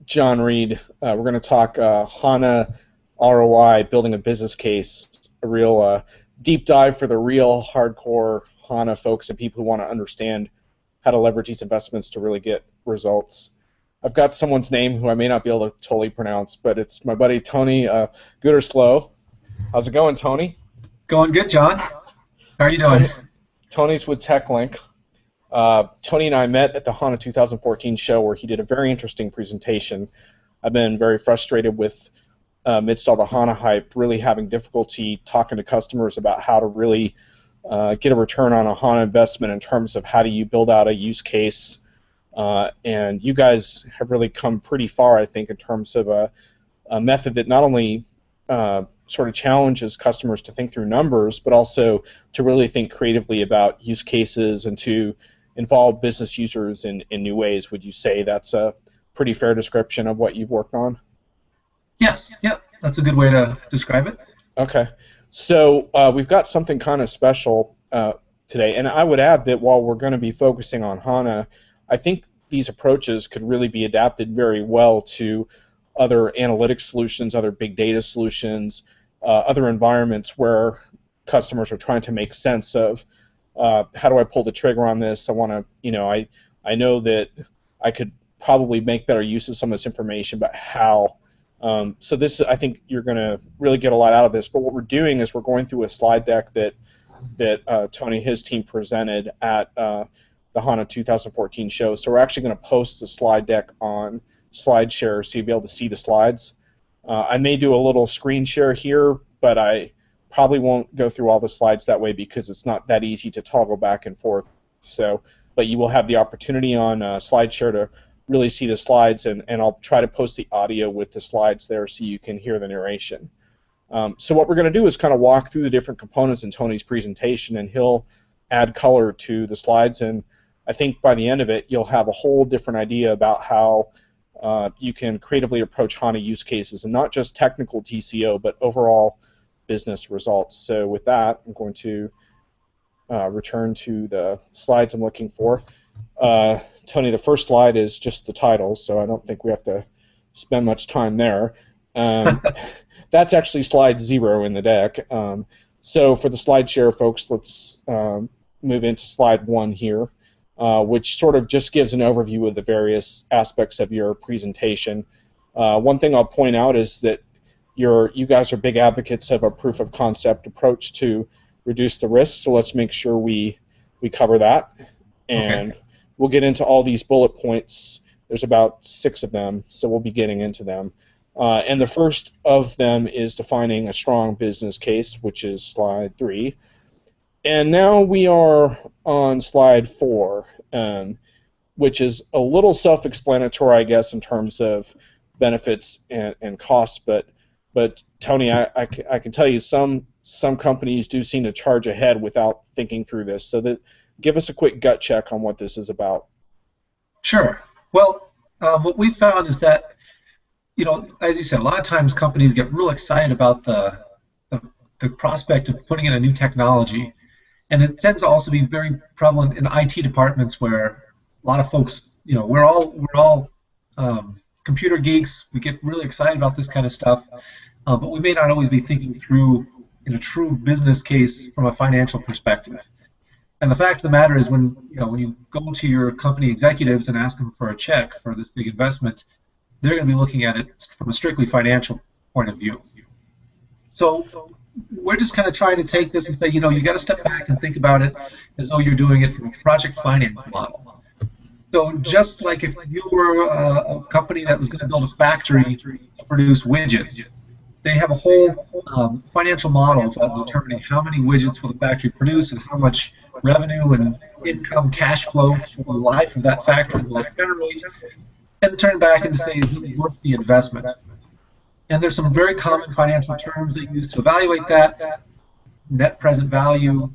John Reed. We're going to talk HANA ROI, building a business case, a real deep dive for the real hardcore HANA folks and people who want to understand how to leverage these investments to really get results. I've got someone's name who I may not be able to totally pronounce, but it's my buddy Tony Gooderslow. How's it going, Tony? Going good, John. How are you doing? Tony's with TekLink. Tony and I met at the HANA 2014 show where he did a very interesting presentation. I've been very frustrated with, amidst all the HANA hype, really having difficulty talking to customers about how to really get a return on a HANA investment in terms of how do you build out a use case. And you guys have really come pretty far, I think, in terms of a method that not only sort of challenges customers to think through numbers, but also to really think creatively about use cases and to involve business users in new ways. Would you say that's a pretty fair description of what you've worked on? Yes, yeah, that's a good way to describe it. Okay, so we've got something kind of special today, and I would add that while we're going to be focusing on HANA, I think these approaches could really be adapted very well to other analytics solutions, other big data solutions, other environments where customers are trying to make sense of how do I pull the trigger on this? I want to, I know that I could probably make better use of some of this information, but how? So this, I think you're going to really get a lot out of this. But what we're doing is we're going through a slide deck that Tony and his team presented at the HANA 2014 show. So we're actually going to post the slide deck on SlideShare so you'll be able to see the slides. I may do a little screen share here, but I probably won't go through all the slides that way because it's not that easy to toggle back and forth. So, but you will have the opportunity on SlideShare to really see the slides, and I'll try to post the audio with the slides there so you can hear the narration. So what we're going to do is kind of walk through the different components in Tony's presentation, and he'll add color to the slides, and I think by the end of it you'll have a whole different idea about how you can creatively approach HANA use cases, and not just technical TCO, but overall business results. So with that, I'm going to return to the slides I'm looking for. Tony, the first slide is just the title, so I don't think we have to spend much time there. That's actually slide 0 in the deck. So for the slide share, folks, let's move into slide 1 here, which sort of just gives an overview of the various aspects of your presentation. One thing I'll point out is that you guys are big advocates of a proof of concept approach to reduce the risk, so let's make sure we cover that. And okay, we'll get into all these bullet points. There's about 6 of them, so we'll be getting into them. And the first of them is defining a strong business case, which is slide 3. And now we are on slide 4, which is a little self-explanatory, I guess, in terms of benefits and costs. But Tony, I can tell you some companies do seem to charge ahead without thinking through this. So give us a quick gut check on what this is about. Sure. Well, what we found is that, as you said, a lot of times companies get real excited about the prospect of putting in a new technology. And it tends to also be very prevalent in IT departments where a lot of folks, we're all computer geeks. We get really excited about this kind of stuff, but we may not always be thinking through in a true business case from a financial perspective. And the fact of the matter is, when you go to your company executives and ask them for a check for this big investment, they're going to be looking at it from a strictly financial point of view. So we're just kind of trying to take this and say, you got to step back and think about it as though you're doing it from a project finance model. So just like if you were a company that was going to build a factory to produce widgets, they have a whole financial model of determining how many widgets will the factory produce and how much revenue and income, cash flow for the life of that factory will generate, and turn back and say, is it worth the investment? And there's some very common financial terms they use to evaluate that: net present value,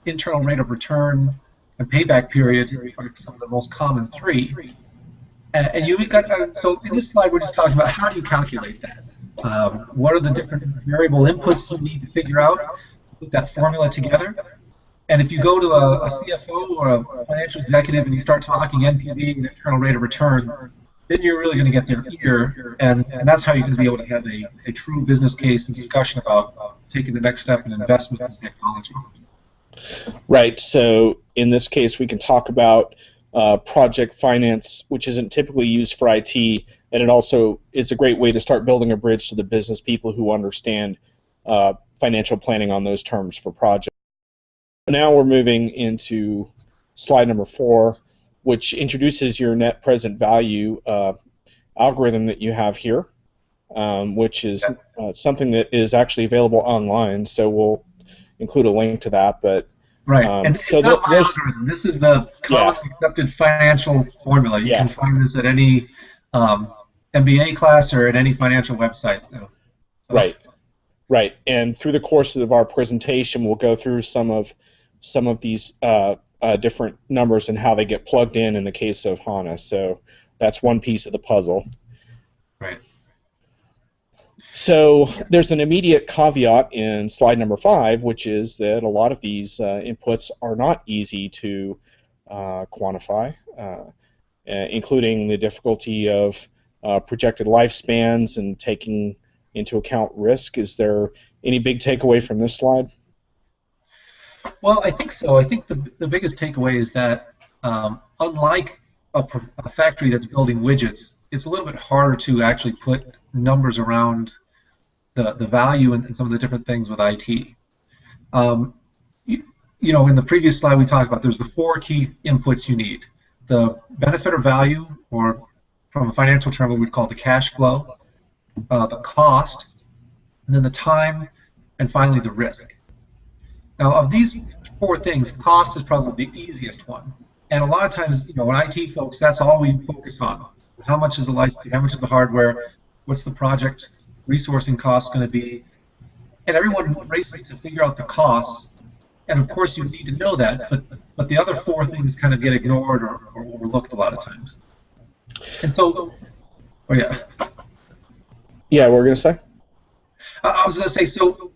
internal rate of return, and payback period are some of the most common 3. And you got so in this slide we're just talking about how do you calculate that? What are the different variable inputs you need to figure out, put that formula together? And if you go to a CFO or a financial executive and you start talking NPV and internal rate of return, then you're really going to get their ear, and that's how you're going to be able to have a true business case and discussion about taking the next step in investment in technology. Right. So in this case, we can talk about project finance, which isn't typically used for IT, and it also is a great way to start building a bridge to the business people who understand financial planning on those terms for projects. Now we're moving into slide number 4, which introduces your net present value algorithm that you have here, which is something that is actually available online. So we'll include a link to that. But right, and so it's not my algorithm. This is the commonly accepted financial formula. You can find this at any MBA class or at any financial website. So. Right, right. And through the course of our presentation, we'll go through some of these different numbers and how they get plugged in the case of HANA. So that's one piece of the puzzle. Right. So there's an immediate caveat in slide number 5, which is that a lot of these inputs are not easy to quantify, including the difficulty of projected lifespans and taking into account risk. Is there any big takeaway from this slide? Well, I think so. I think the biggest takeaway is that unlike a factory that's building widgets, it's a little bit harder to actually put numbers around the value and some of the different things with IT. You know, in the previous slide we talked about there's the 4 key inputs you need. The benefit or value, or from a financial term we would call the cash flow, the cost, and then the time, and finally the risk. Now, of these 4 things, cost is probably the easiest one. And a lot of times, you know, when IT folks, that's all we focus on. How much is the licensing? How much is the hardware? What's the project resourcing cost going to be? And everyone races to figure out the costs. And of course, you need to know that. But the other 4 things kind of get ignored or overlooked a lot of times. And so, oh yeah. Yeah, what were we going to say? I was going to say, so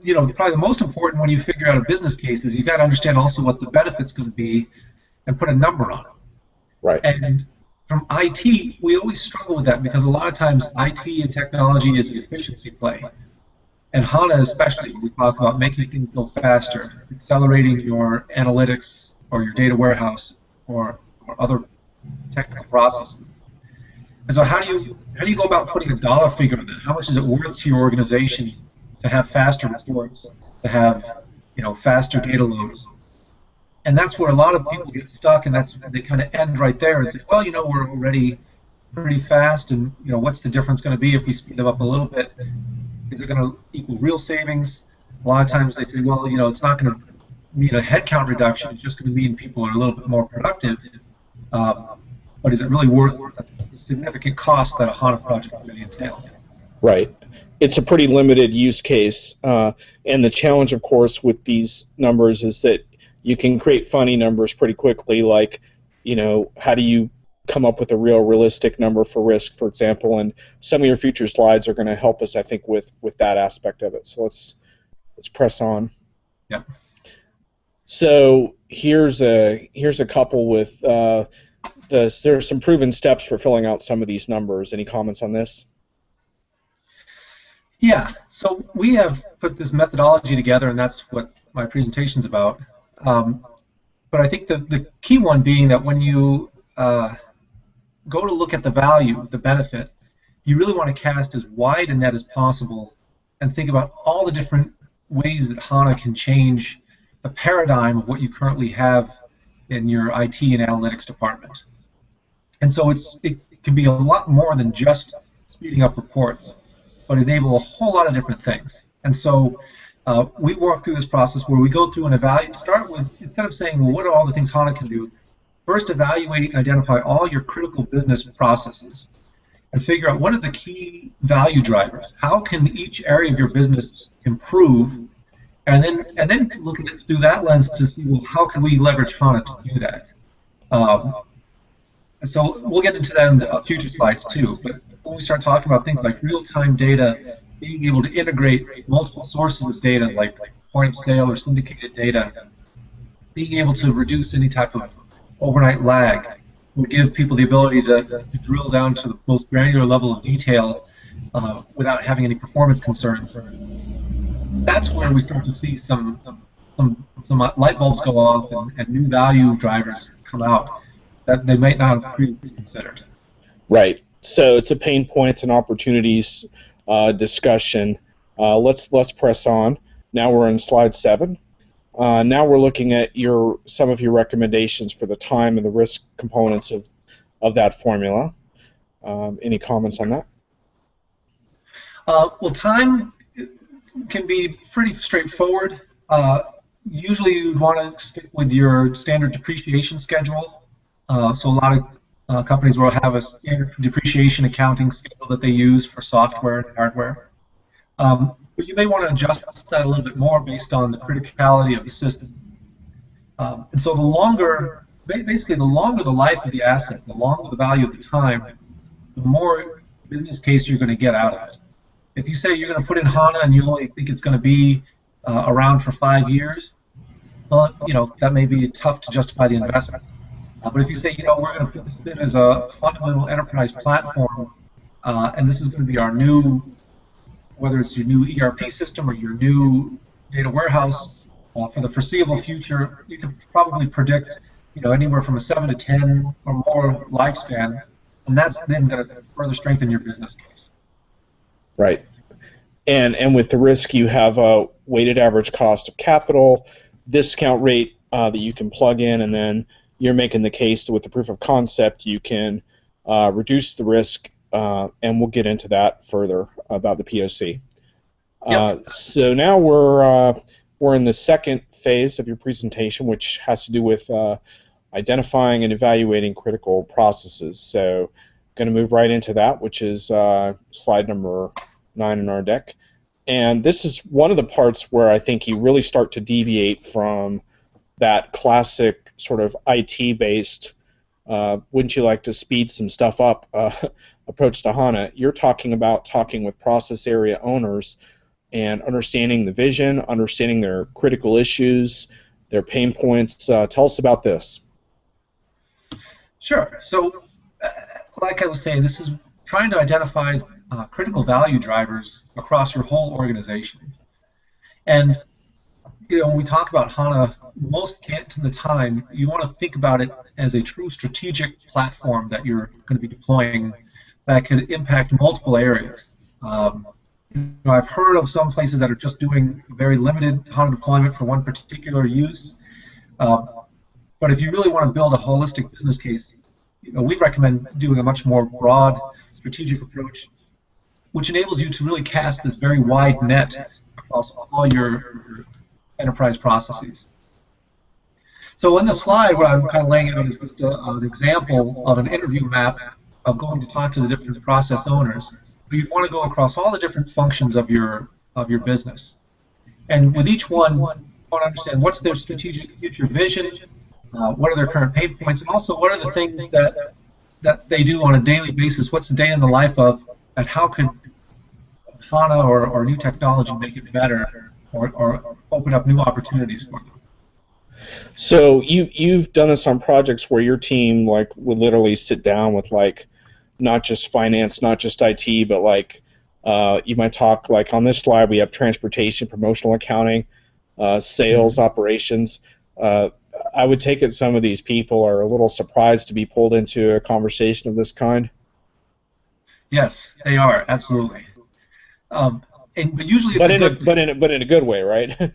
you know, probably the most important when you figure out a business case is you got to understand also what the benefit's going to be and put a number on it. Right. And from IT, we always struggle with that because a lot of times IT and technology is an efficiency play. And HANA especially, when we talk about making things go faster, accelerating your analytics or your data warehouse or other technical processes. And so how do you go about putting a dollar figure on that? How much is it worth to your organization to have faster reports, to have, you know, faster data loads? And that's where a lot of people get stuck, and that's where they kind of end right there and say, well, you know, we're already pretty fast, and, you know, what's the difference going to be if we speed them up a little bit? Is it going to equal real savings? A lot of times they say, well, you know, it's not going to mean a headcount reduction, it's just going to mean people are a little bit more productive. But is it really worth the significant cost that a HANA project really entails? Right. It's a pretty limited use case, and the challenge, of course, with these numbers is that you can create funny numbers pretty quickly, like, you know, how do you come up with a realistic number for risk, for example, and some of your future slides are going to help us, I think, with that aspect of it. So let's press on. Yeah. So here's a couple with there's some proven steps for filling out some of these numbers. Any comments on this? Yeah, so we have put this methodology together, and that's what my presentation's about. But I think the key one being that when you go to look at the value, the benefit, you really want to cast as wide a net as possible and think about all the different ways that HANA can change the paradigm of what you currently have in your IT and analytics department. And so it can be a lot more than just speeding up reports, but enable a whole lot of different things. And so we work through this process where we go through and evaluate, start with, instead of saying, well, what are all the things HANA can do, first evaluate and identify all your critical business processes and figure out what are the key value drivers. How can each area of your business improve? And then look at it through that lens to see, well, how can we leverage HANA to do that? So we'll get into that in the future slides too. But when we start talking about things like real-time data, being able to integrate multiple sources of data like point of sale or syndicated data, being able to reduce any type of overnight lag, would give people the ability to drill down to the most granular level of detail without having any performance concerns. That's where we start to see some light bulbs go off and new value drivers come out that they might not have previously considered. Right. So it's a pain points and opportunities discussion. Let's press on. Now we're in slide 7. Now we're looking at some of your recommendations for the time and the risk components of that formula. Any comments on that? Well, time can be pretty straightforward. Usually you'd want to stick with your standard depreciation schedule. So a lot of companies will have a standard depreciation accounting schedule that they use for software and hardware. But you may want to adjust that a little bit more based on the criticality of the system. And so basically the longer the life of the asset, the longer the value of the time, the more business case you're going to get out of it. If you say you're going to put in HANA and you only think it's going to be around for 5 years, well, that may be tough to justify the investment. But if you say, we're going to put this in as a fundamental enterprise platform, and this is going to be our new, whether it's your new ERP system or your new data warehouse for the foreseeable future, you can probably predict, anywhere from a 7 to 10 or more lifespan, and that's then going to further strengthen your business case. Right. And with the risk, you have a weighted average cost of capital, discount rate that you can plug in, and then you're making the case that with the proof of concept you can reduce the risk, and we'll get into that further about the POC. Yep. So now we're in the second phase of your presentation, which has to do with identifying and evaluating critical processes. So going to move right into that, which is slide number 9 in our deck. And this is one of the parts where I think you really start to deviate from that classic sort of IT-based, wouldn't you like to speed some stuff up approach to HANA. You're talking with process area owners and understanding the vision, understanding their critical issues, their pain points. Tell us about this. Sure. So, like I was saying, this is trying to identify critical value drivers across your whole organization. And when we talk about HANA, most of the time you want to think about it as a true strategic platform that you're going to be deploying that could impact multiple areas. I've heard of some places that are just doing very limited HANA deployment for one particular use. But if you really want to build a holistic business case, we recommend doing a much more broad strategic approach, which enables you to really cast this very wide net across all your enterprise processes. So in the slide, what I'm kind of laying out is just an example of an interview map of going to talk to the different process owners. But you want to go across all the different functions of your business. And with each one, you want to understand what's their strategic future vision, what are their current pain points, and also what are the things that they do on a daily basis, what's the day in the life of, and how could HANA or new technology make it better or open up new opportunities for them. So you've done this on projects where your team would literally sit down with not just finance, not just IT, but you might talk on this slide we have transportation, promotional accounting, sales, operations. I would take it some of these people are a little surprised to be pulled into a conversation of this kind. Yes, they are, absolutely. But usually it's but in a good way, right?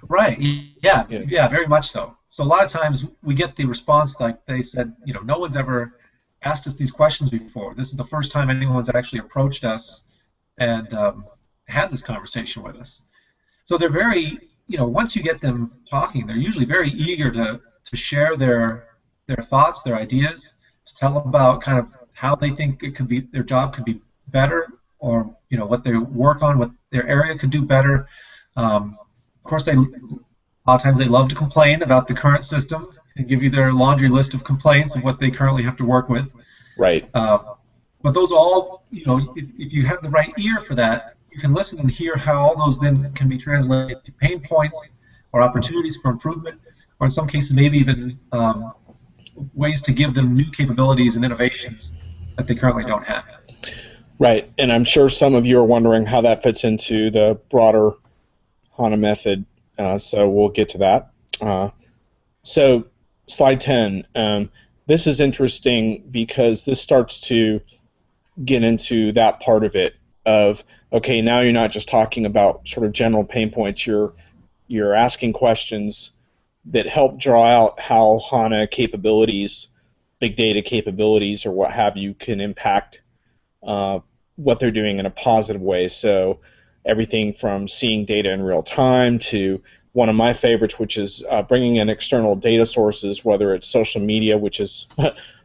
Right. Yeah, very much so. So a lot of times we get the response like they've said, no one's ever asked us these questions before. This is the first time anyone's actually approached us and had this conversation with us. So they're very, once you get them talking, they're usually very eager to share their thoughts, their ideas, to tell about kind of how they think their job could be better, or what they work on, what their area could do better. Of course, a lot of times they love to complain about the current system and give you their laundry list of complaints of what they currently have to work with. Right. But those all, if you have the right ear for that, you can listen and hear how all those then can be translated to pain points or opportunities for improvement, or in some cases maybe even ways to give them new capabilities and innovations that they currently don't have. Right, and I'm sure some of you are wondering how that fits into the broader HANA method, so we'll get to that. So slide 10, this is interesting because this starts to get into that part of it of, okay, now you're not just talking about sort of general pain points, you're asking questions that help draw out how HANA capabilities, big data capabilities or what have you, can impact what they're doing in a positive way. So everything from seeing data in real time to one of my favorites, which is bringing in external data sources, whether it's social media, which is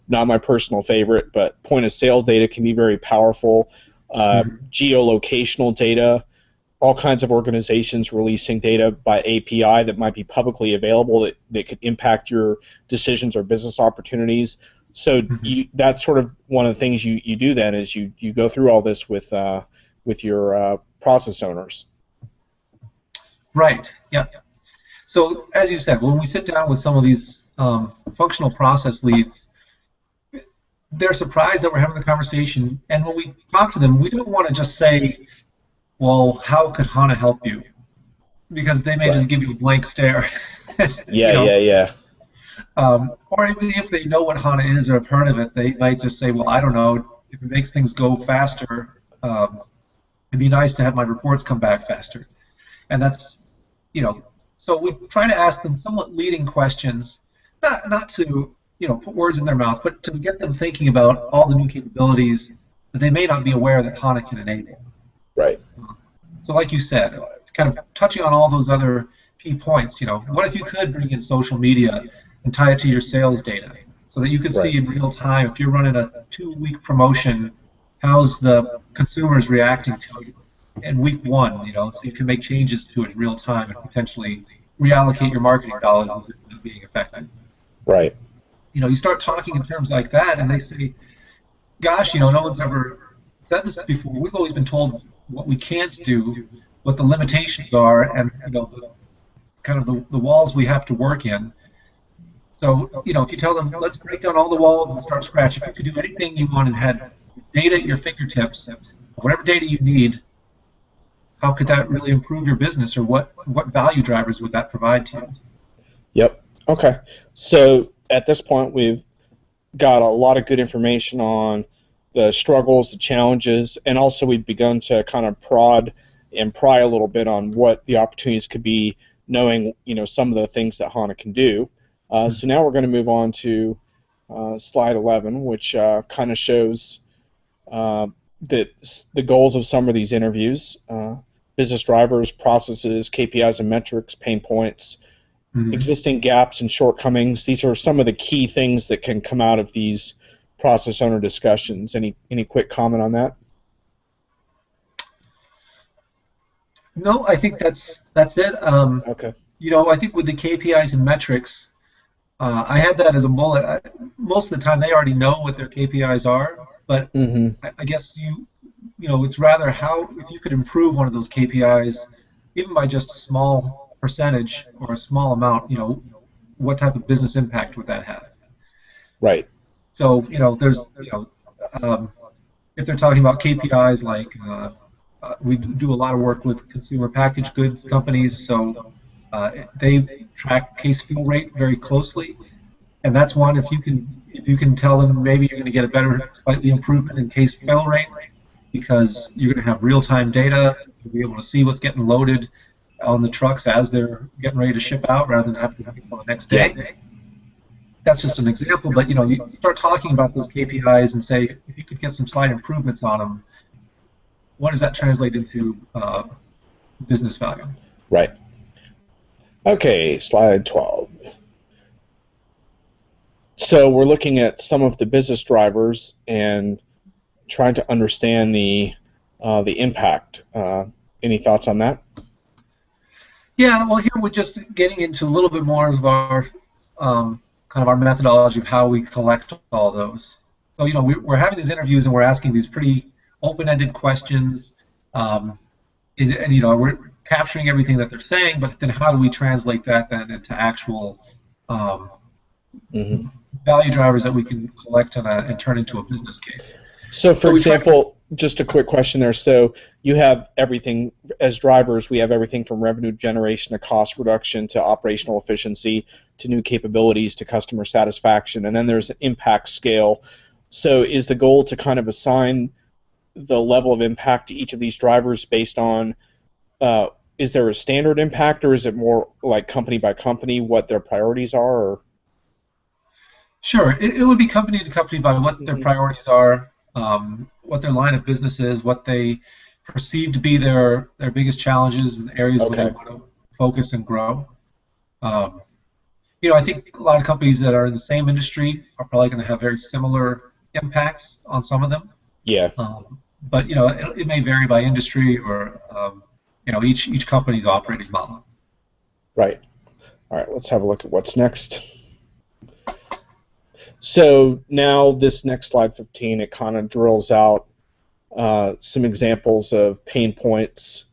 not my personal favorite, but point of sale data can be very powerful. Geolocational data, all kinds of organizations releasing data by API that might be publicly available that could impact your decisions or business opportunities. So that's sort of one of the things you do then is you go through all this with your process owners. Right. Yeah. So as you said, when we sit down with some of these functional process leads, they're surprised that we're having the conversation. And when we talk to them, we don't want to just say, well, how could HANA help you? Because they may just give you a blank stare. Yeah. Or even if they know what HANA is or have heard of it, they might just say, well, I don't know, if it makes things go faster, it'd be nice to have my reports come back faster. And that's, so we try to ask them somewhat leading questions, not to, put words in their mouth, but to get them thinking about all the new capabilities that they may not be aware that HANA can enable. Right. So like you said, kind of touching on all those other key points, what if you could bring in social media and tie it to your sales data so that you could see in real time if you're running a 2-week promotion, how's the consumers reacting to it in week 1, so you can make changes to it in real time and potentially reallocate your marketing dollars without being effective. Right. You start talking in terms like that and they say, gosh, no one's ever said this before. We've always been told what we can't do, what the limitations are, and the walls we have to work in. So, if you tell them, let's break down all the walls and start scratch. If you could do anything you want and had data at your fingertips, whatever data you need, how could that really improve your business, or what value drivers would that provide to you? Yep. Okay. So at this point, we've got a lot of good information on the struggles, the challenges, and also we've begun to kind of prod and pry a little bit on what the opportunities could be, knowing some of the things that HANA can do. So now we're going to move on to slide 11, which kind of shows that the goals of some of these interviews, business drivers, processes, KPIs and metrics, pain points, existing gaps and shortcomings. These are some of the key things that can come out of these process owner discussions. Any quick comment on that? No, I think that's it. Okay. I think with the KPIs and metrics, I had that as a bullet. Most of the time, they already know what their KPIs are, but I guess it's rather how if you could improve one of those KPIs, even by just a small percentage or a small amount, what type of business impact would that have? Right. So there's if they're talking about KPIs like we do a lot of work with consumer packaged goods companies, so they track case fill rate very closely, and that's one. If you can tell them maybe you're going to get a better, slightly improvement in case fill rate because you're going to have real-time data, you'll be able to see what's getting loaded on the trucks as they're getting ready to ship out, rather than having to wait until the next day. Yeah. That's just an example, but you start talking about those KPIs and say if you could get some slight improvements on them, what does that translate into business value? Right. Okay, slide 12. So we're looking at some of the business drivers and trying to understand the impact. Any thoughts on that? Yeah, well, here we're just getting into a little bit more of our kind of our methodology of how we collect all those. So we're having these interviews and we're asking these pretty open-ended questions, and we're capturing everything that they're saying, but then how do we translate that then into actual value drivers that we can collect and turn into a business case. So, for So we try. example, just a quick question there. So, you have everything as drivers. We have everything from revenue generation to cost reduction to operational efficiency to new capabilities to customer satisfaction, and then there's an impact scale. So, is the goal to kind of assign the level of impact to each of these drivers based on is there a standard impact, or is it more like company by company what their priorities are? Or? Sure, it would be company to company by what their Mhm. priorities are, what their line of business is, what they perceive to be their biggest challenges and areas where they Okay. want to focus and grow. Um, I think a lot of companies that are in the same industry are probably going to have very similar impacts on some of them. Yeah. But it may vary by industry or each company's operating model. Right. All right. Let's have a look at what's next. So now this next slide 15, it kind of drills out some examples of pain points,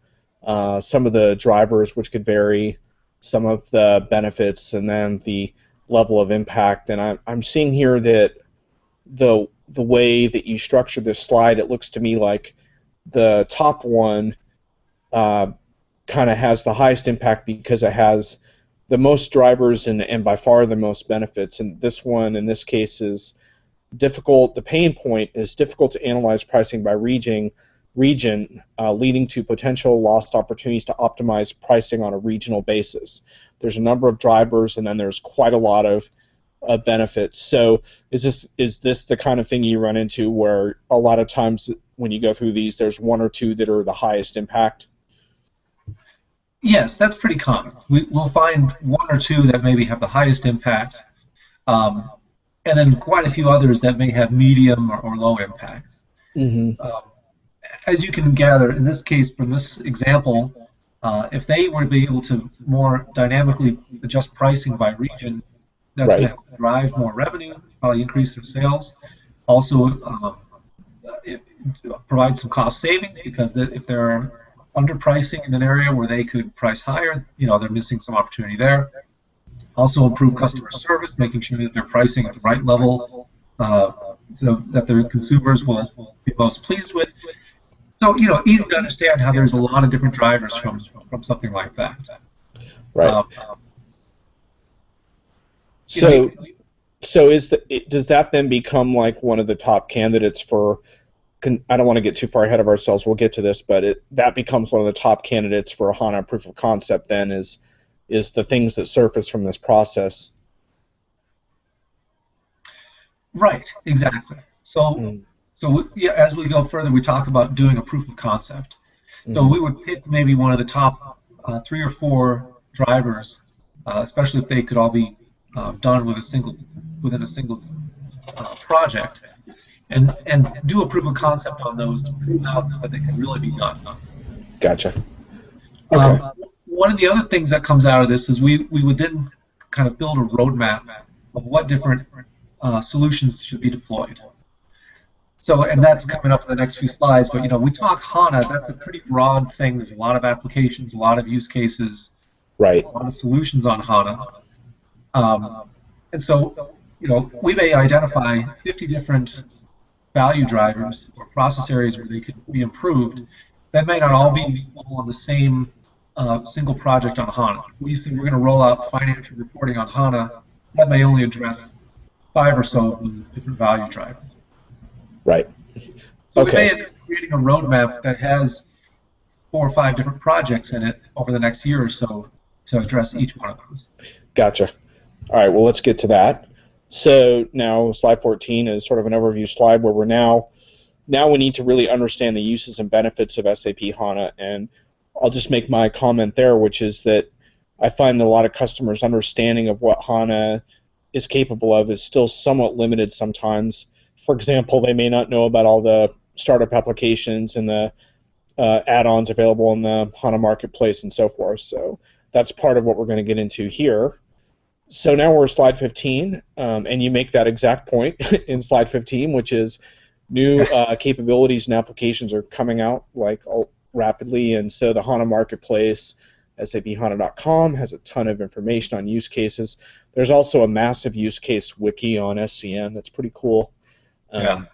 some of the drivers which could vary, some of the benefits, and then the level of impact. And I'm seeing here that the way that you structure this slide, it looks to me like the top one kind of has the highest impact because it has the most drivers and by far the most benefits. And this one, in this case, is difficult. The pain point is difficult to analyze pricing by region, leading to potential lost opportunities to optimize pricing on a regional basis. There's a number of drivers, and then there's quite a lot of benefits. So is this the kind of thing you run into where a lot of times when you go through these, there's one or two that are the highest impact? Yes, that's pretty common. We'll find one or two that maybe have the highest impact, um, and then quite a few others that may have medium or low impacts. Mm-hmm. Um, as you can gather, in this case, from this example, if they were to be able to more dynamically adjust pricing by region, that's going Right. to drive more revenue, probably increase their sales. Also, it provide some cost savings because if they're underpricing in an area where they could price higher, they're missing some opportunity there. Also, improve customer service, making sure that they're pricing at the right level uh, that their consumers will be most pleased with. So, easy to understand how there's a lot of different drivers from something like that. Right. Um, you know, So does that then become like one of the top candidates for? I don't want to get too far ahead of ourselves. We'll get to this, but that becomes one of the top candidates for a HANA proof of concept. Then is the things that surface from this process. right, exactly. So, Mm-hmm. yeah, as we go further, we talk about doing a proof of concept. So Mm-hmm. we would pick maybe one of the top 3 or 4 drivers, especially if they could all be done within a single project, and do a proof of concept on those to prove out that they can really be done. Gotcha. Okay. Um, One of the other things that comes out of this is we would then kind of build a roadmap of what different solutions should be deployed. So, and that's coming up in the next few slides, but we talk HANA, that's a pretty broad thing. There's a lot of applications, a lot of use cases, a Right. lot of solutions on HANA. Um, and so, we may identify 50 different value drivers or process areas where they could be improved. That may not all be all on the same single project on HANA. If we say we're going to roll out financial reporting on HANA, that may only address 5 or so of those different value drivers. Right. So we may Okay. end up creating a roadmap that has 4 or 5 different projects in it over the next year or so to address each one of those. Gotcha. All right. Well, let's get to that. So now slide 14 is sort of an overview slide where we're now we need to really understand the uses and benefits of SAP HANA. And I'll just make my comment there, which is that I find that a lot of customers' understanding of what HANA is capable of is still somewhat limited sometimes. For example, they may not know about all the startup applications and the add-ons available in the HANA marketplace and so forth. So that's part of what we're going to get into here. So now we're slide 15, and you make that exact point in slide 15, which is new capabilities and applications are coming out like rapidly, and so the HANA marketplace SAPHANA.com has a ton of information on use cases. There's also a massive use case wiki on SCN that's pretty cool. Yeah.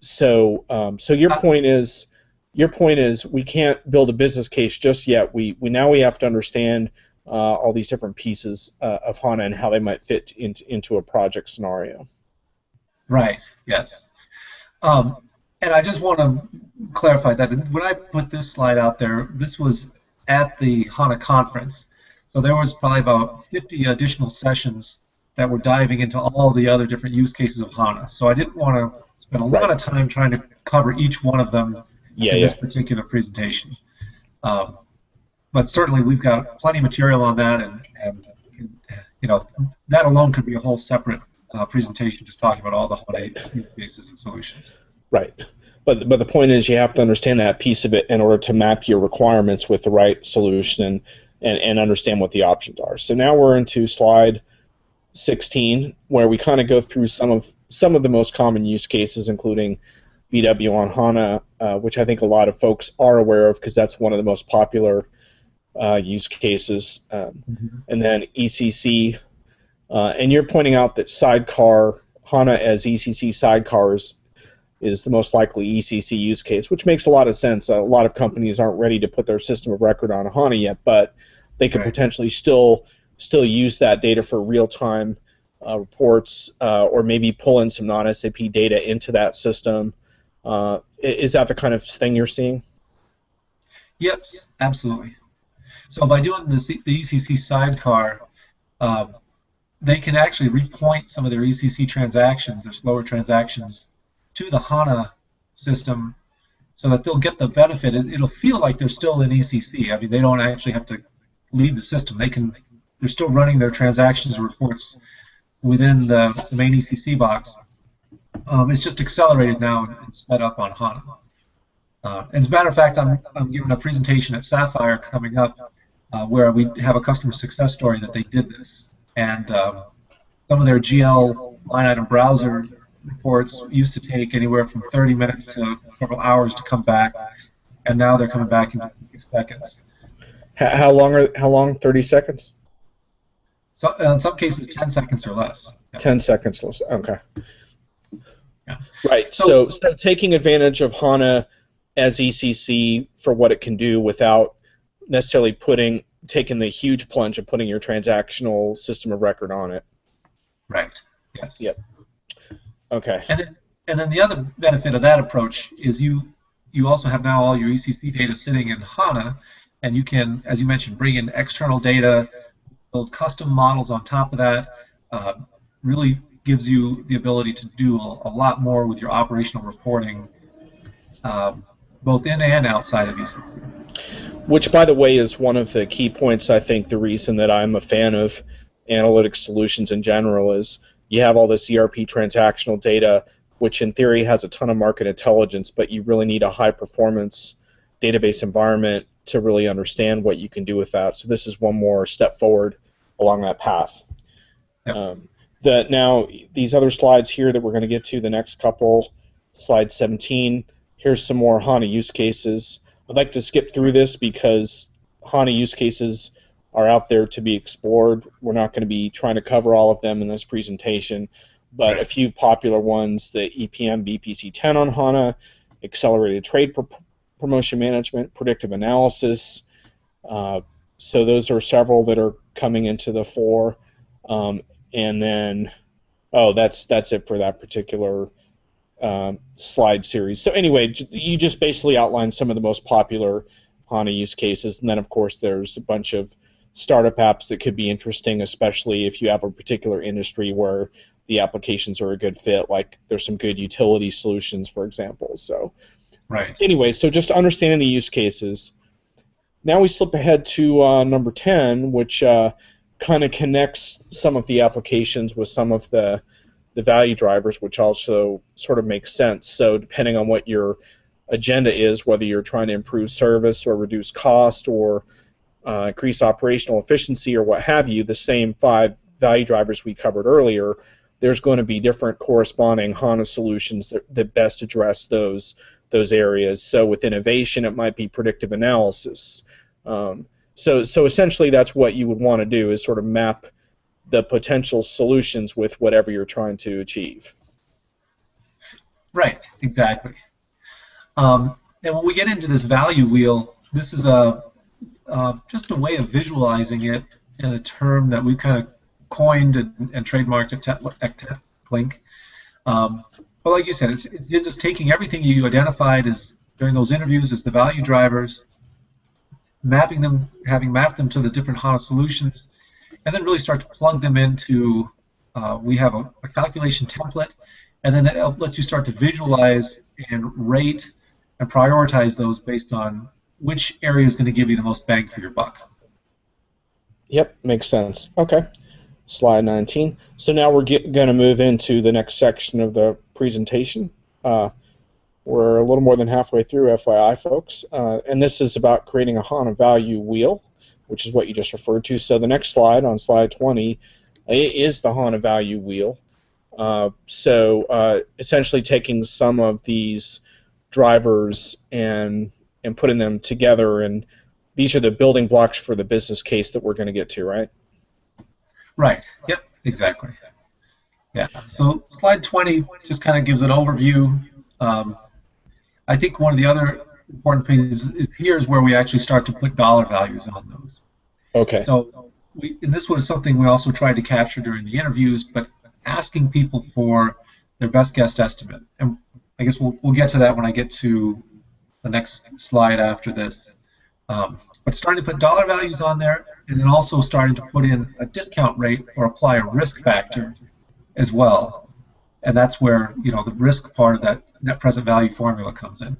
So your point is we can't build a business case just yet. We now we have to understand all these different pieces of HANA and how they might fit into a project scenario. Right. Yes. And I just want to clarify that when I put this slide out there, this was at the HANA conference. So there was probably about 50 additional sessions that were diving into all the other different use cases of HANA. So I didn't want to spend a lot of time trying to cover each one of them in this particular presentation. But certainly we've got plenty of material on that, and you know, that alone could be a whole separate presentation just talking about all the HANA use cases and solutions. Right. But the point is you have to understand that piece of it in order to map your requirements with the right solution and understand what the options are. So now we're into slide 16, where we kind of go through some of the most common use cases, including BW on HANA, which I think a lot of folks are aware of because that's one of the most popular use cases. And then ECC, and you're pointing out that sidecar, HANA as ECC sidecars is the most likely ECC use case, which makes a lot of sense. A lot of companies aren't ready to put their system of record on HANA yet, but they could potentially still use that data for real-time reports, or maybe pull in some non-SAP data into that system. Is that the kind of thing you're seeing? Yep, absolutely. So by doing the ECC sidecar, they can actually repoint some of their ECC transactions, their slower transactions, to the HANA system so that they'll get the benefit. It'll feel like they're still in ECC. I mean, they don't actually have to leave the system. They're still running their transactions reports within the main ECC box. It's just accelerated now and sped up on HANA. As a matter of fact, I'm giving a presentation at Sapphire coming up where we have a customer success story that they did this. And some of their GL line item browser reports used to take anywhere from 30 minutes to several hours to come back, and now they're coming back in 6 seconds. How long? 30 seconds? So in some cases, 10 seconds or less. Yeah. 10 seconds less. Okay. Yeah. Right. So taking advantage of HANA as ECC for what it can do without necessarily taking the huge plunge of putting your transactional system of record on it. Right. Yes. Yep. Okay. And then the other benefit of that approach is you also have now all your ECC data sitting in HANA, and you can, as you mentioned, bring in external data, build custom models on top of that. Really gives you the ability to do a lot more with your operational reporting, both in and outside of ECC. Which, by the way, is one of the key points. I think the reason that I'm a fan of analytics solutions in general is you have all this ERP transactional data, which in theory has a ton of market intelligence, but you really need a high-performance database environment to really understand what you can do with that. So this is one more step forward along that path. Yep. Now, these other slides here that we're going to get to, the next couple, slide 17, here's some more HANA use cases. I'd like to skip through this because HANA use cases are out there to be explored. We're not going to be trying to cover all of them in this presentation, but a few popular ones, the EPM BPC 10 on HANA, accelerated trade promotion management, predictive analysis. So those are several that are coming into the fore. And then, that's it for that particular slide series. So anyway, you just basically outlined some of the most popular HANA use cases, and then of course there's a bunch of startup apps that could be interesting, especially if you have a particular industry where the applications are a good fit, like there's some good utility solutions, for example. So anyway, so just understanding the use cases. Now we slip ahead to number 10, which kind of connects some of the applications with some of the value drivers, which also sort of makes sense. So depending on what your agenda is, whether you're trying to improve service or reduce cost or increase operational efficiency or what have you, the same 5 value drivers we covered earlier, there's going to be different corresponding HANA solutions that best address those areas. So with innovation, it might be predictive analysis. So essentially, that's what you would want to do, is sort of map the potential solutions with whatever you're trying to achieve. Right, exactly. And when we get into this value wheel, this is just a way of visualizing it in a term that we kind of coined and trademarked at TekLink. But like you said, it's you're just taking everything you identified as during those interviews as the value drivers, mapping them, having mapped them to the different HANA solutions, and then really start to plug them into. We have a calculation template, and then that lets you start to visualize and rate and prioritize those based on which area is going to give you the most bang for your buck. Yep, makes sense. Okay. Slide 19. So now we're going to move into the next section of the presentation. We're a little more than halfway through, FYI, folks. And this is about creating a HANA value wheel, which is what you just referred to. So the next slide, on slide 20, is the HANA value wheel. Essentially taking some of these drivers and putting them together, and these are the building blocks for the business case that we're going to get to, right? Right. Yep. Exactly. Yeah. So slide 20 just kind of gives an overview. I think one of the other important things is here is where we actually start to put dollar values on those. Okay. So and this was something we also tried to capture during the interviews, but asking people for their best guess estimate. And I guess we'll get to that when I get to the next slide after this. But starting to put dollar values on there, and then also starting to put in a discount rate or apply a risk factor as well. And that's where the risk part of that net present value formula comes in.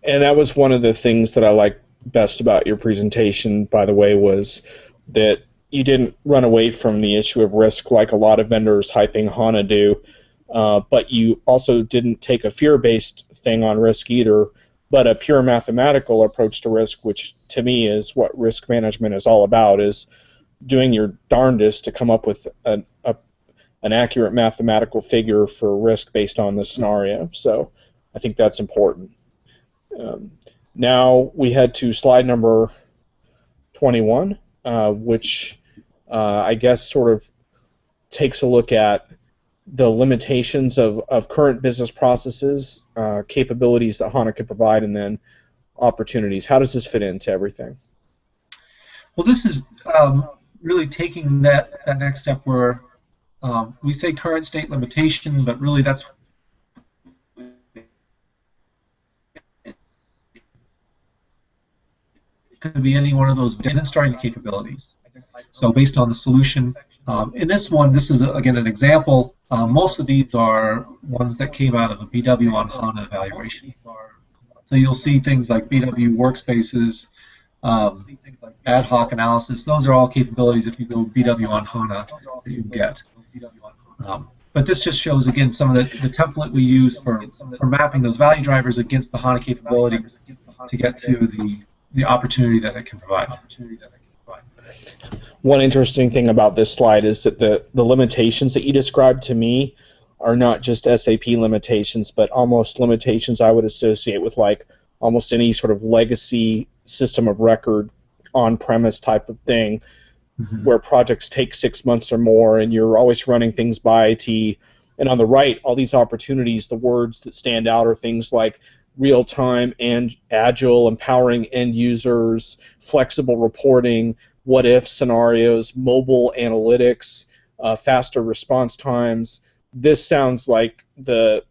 And that was one of the things that I liked best about your presentation, by the way, was that you didn't run away from the issue of risk like a lot of vendors hyping HANA do, but you also didn't take a fear-based thing on risk either, but a pure mathematical approach to risk, which to me is what risk management is all about, is doing your darndest to come up with an accurate mathematical figure for risk based on the scenario. So I think that's important. Now we head to slide number 21, which I guess sort of takes a look at the limitations of current business processes, capabilities that HANA could provide, and then opportunities. How does this fit into everything? Well, this is really taking that next step where we say current state limitation, but really that's could be any one of those, and then starting the capabilities. So based on the solution, in this one, this is again an example. Most of these are ones that came out of a BW on HANA evaluation. So you'll see things like BW workspaces, ad hoc analysis. Those are all capabilities if you go BW on HANA that you get. But this just shows again some of the template we use for mapping those value drivers against the HANA capability to get to the opportunity that it can provide. One interesting thing about this slide is that the limitations that you described to me are not just SAP limitations, but almost limitations I would associate with like almost any sort of legacy system of record on-premise type of thing, where projects take 6 months or more and you're always running things by IT. And on the right, all these opportunities, the words that stand out are things like real-time and agile, empowering end users, flexible reporting, what-if scenarios, mobile analytics, faster response times. This sounds like the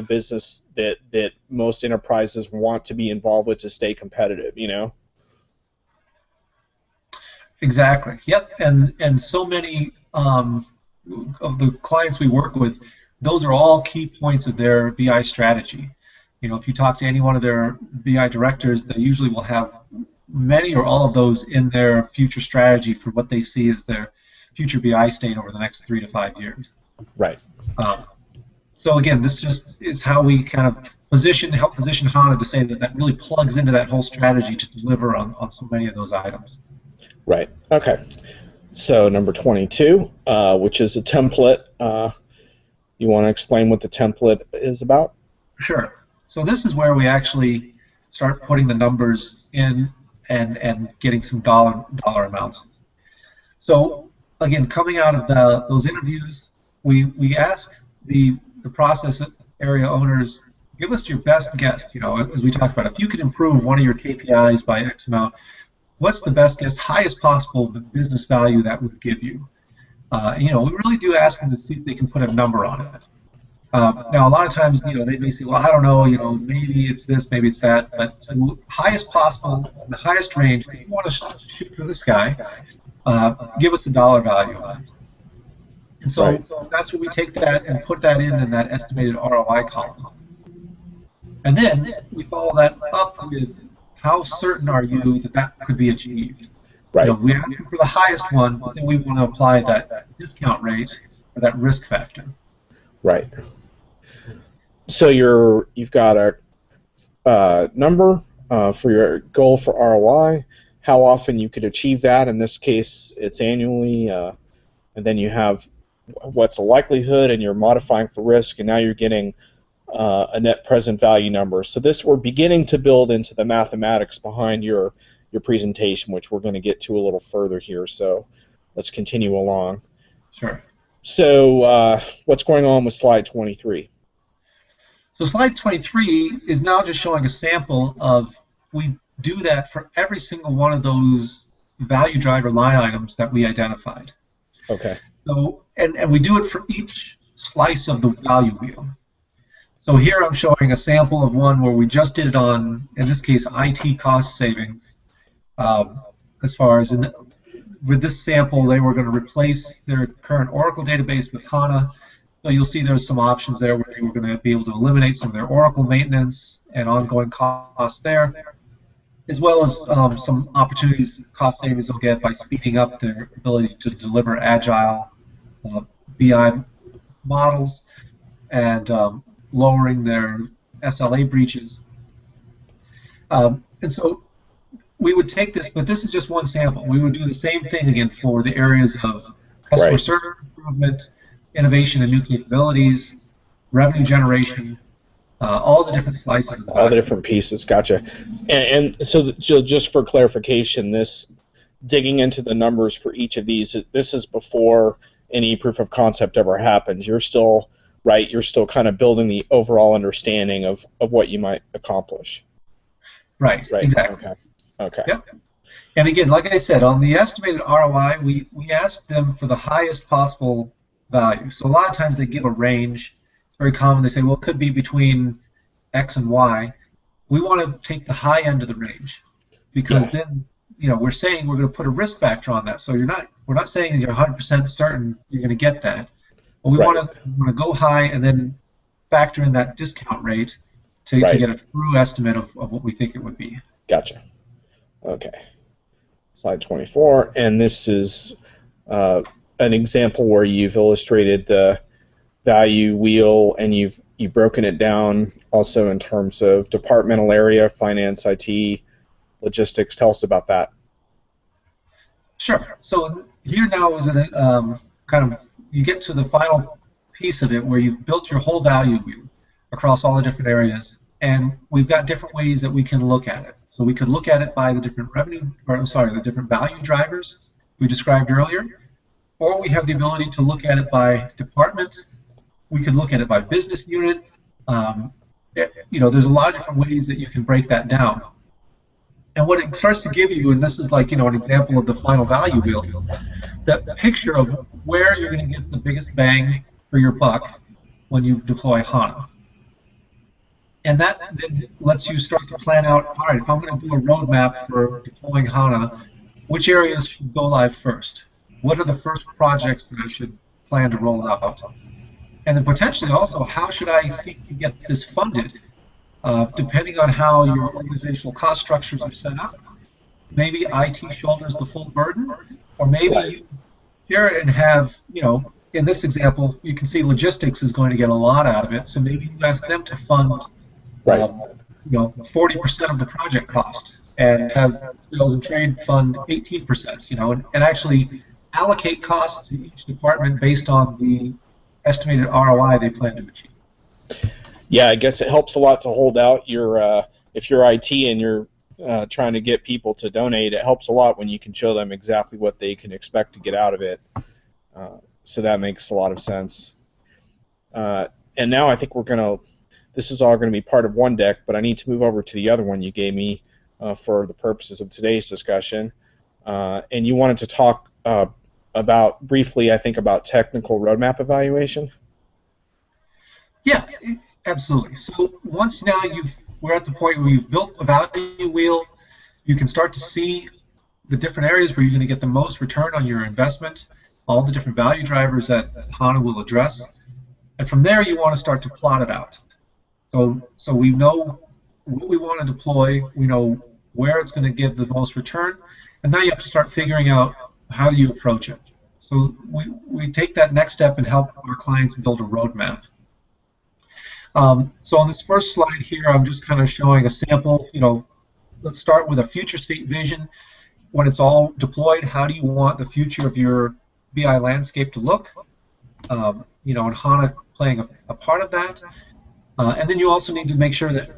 business that most enterprises want to be involved with to stay competitive, Exactly. Yep. And so many of the clients we work with, those are all key points of their BI strategy. If you talk to any one of their BI directors, they usually will have many or all of those in their future strategy for what they see as their future BI state over the next 3 to 5 years. Right. So again, this just is how we kind of help position HANA to say that really plugs into that whole strategy to deliver on so many of those items. Right. Okay. So number 22, which is a template. You want to explain what the template is about? Sure. So this is where we actually start putting the numbers in and getting some dollar amounts. So again, coming out of those interviews, we ask the process area owners, give us your best guess. As we talked about, if you could improve one of your KPIs by X amount, what's the best guess, highest possible business value that would give you? We really do ask them to see if they can put a number on it. Now, a lot of times, they may say, well, I don't know, maybe it's this, maybe it's that, but highest possible, the highest range, if you want to shoot for the sky, give us a dollar value on it. And so that's where we take that and put that in that estimated ROI column. And then we follow that up with how certain are you that could be achieved. Right. We ask for the highest one, but then we want to apply that discount rate or that risk factor. Right. So you've got a number for your goal for ROI, how often you could achieve that. In this case, it's annually, and then you have what's a likelihood, and you're modifying for risk, and now you're getting a net present value number. So this we're beginning to build into the mathematics behind your presentation, which we're going to get to a little further here. So let's continue along. Sure. So what's going on with slide 23? So slide 23 is now just showing a sample of, we do that for every single one of those value driver line items that we identified. Okay. So, and we do it for each slice of the value wheel. So here I'm showing a sample of one where we just did it on, in this case, IT cost savings. As far as with this sample, they were going to replace their current Oracle database with HANA. So you'll see there's some options there where they were going to be able to eliminate some of their Oracle maintenance and ongoing costs there, as well as some opportunities, cost savings they'll get by speeding up their ability to deliver agile BI models and lowering their SLA breaches. And so we would take this, but this is just one sample. We would do the same thing again for the areas of customer service improvement, innovation and new capabilities, revenue generation, all the different slices of the all the different pieces. Gotcha. And so just for clarification, this digging into the numbers for each of these, this is before any proof of concept ever happens. You're still kind of building the overall understanding of what you might accomplish. Right. Exactly. Okay. Yep. And again, like I said, on the estimated ROI, we ask them for the highest possible value. So a lot of times they give a range. It's very common. They say, well, it could be between X and Y. We want to take the high end of the range because then, we're saying we're going to put a risk factor on that. So we're not saying that you're 100% certain you're going to get that. But we want to go high and then factor in that discount rate to get a true estimate of what we think it would be. Gotcha. Okay. Slide 24, and this is an example where you've illustrated the value wheel, and you've broken it down also in terms of departmental area, finance, IT, logistics. Tell us about that. Sure. So here now is you get to the final piece of it where you've built your whole value wheel across all the different areas, and we've got different ways that we can look at it. So we could look at it by the different the different value drivers we described earlier, or we have the ability to look at it by department. We could look at it by business unit. There's a lot of different ways that you can break that down. And what it starts to give you, and this is like an example of the final value wheel, that picture of where you're going to get the biggest bang for your buck when you deploy HANA. And that then lets you start to plan out, all right, if I'm going to do a roadmap for deploying HANA, which areas should go live first? What are the first projects that I should plan to roll out? And then potentially also, how should I seek to get this funded? Depending on how your organizational cost structures are set up, maybe IT shoulders the full burden, or maybe you share it and have, in this example, you can see logistics is going to get a lot out of it, so maybe you ask them to fund 40% of the project cost, and have sales and trade fund 18%, and actually allocate costs to each department based on the estimated ROI they plan to achieve. Yeah, I guess it helps a lot to hold out your if you're IT and you're trying to get people to donate. It helps a lot when you can show them exactly what they can expect to get out of it. So that makes a lot of sense. And now I think this is all going to be part of one deck, but I need to move over to the other one you gave me for the purposes of today's discussion. And you wanted to talk briefly, I think, about technical roadmap evaluation. Yeah, absolutely. So once now we're at the point where you've built a value wheel, you can start to see the different areas where you're going to get the most return on your investment, all the different value drivers that HANA will address. And from there, you want to start to plot it out. So we know what we want to deploy, we know where it's going to give the most return, and now you have to start figuring out how do you approach it. So we take that next step and help our clients build a roadmap. So on this first slide here, I'm just kind of showing a sample. Let's start with a future state vision. When it's all deployed, how do you want the future of your BI landscape to look? And HANA playing a part of that. And then you also need to make sure that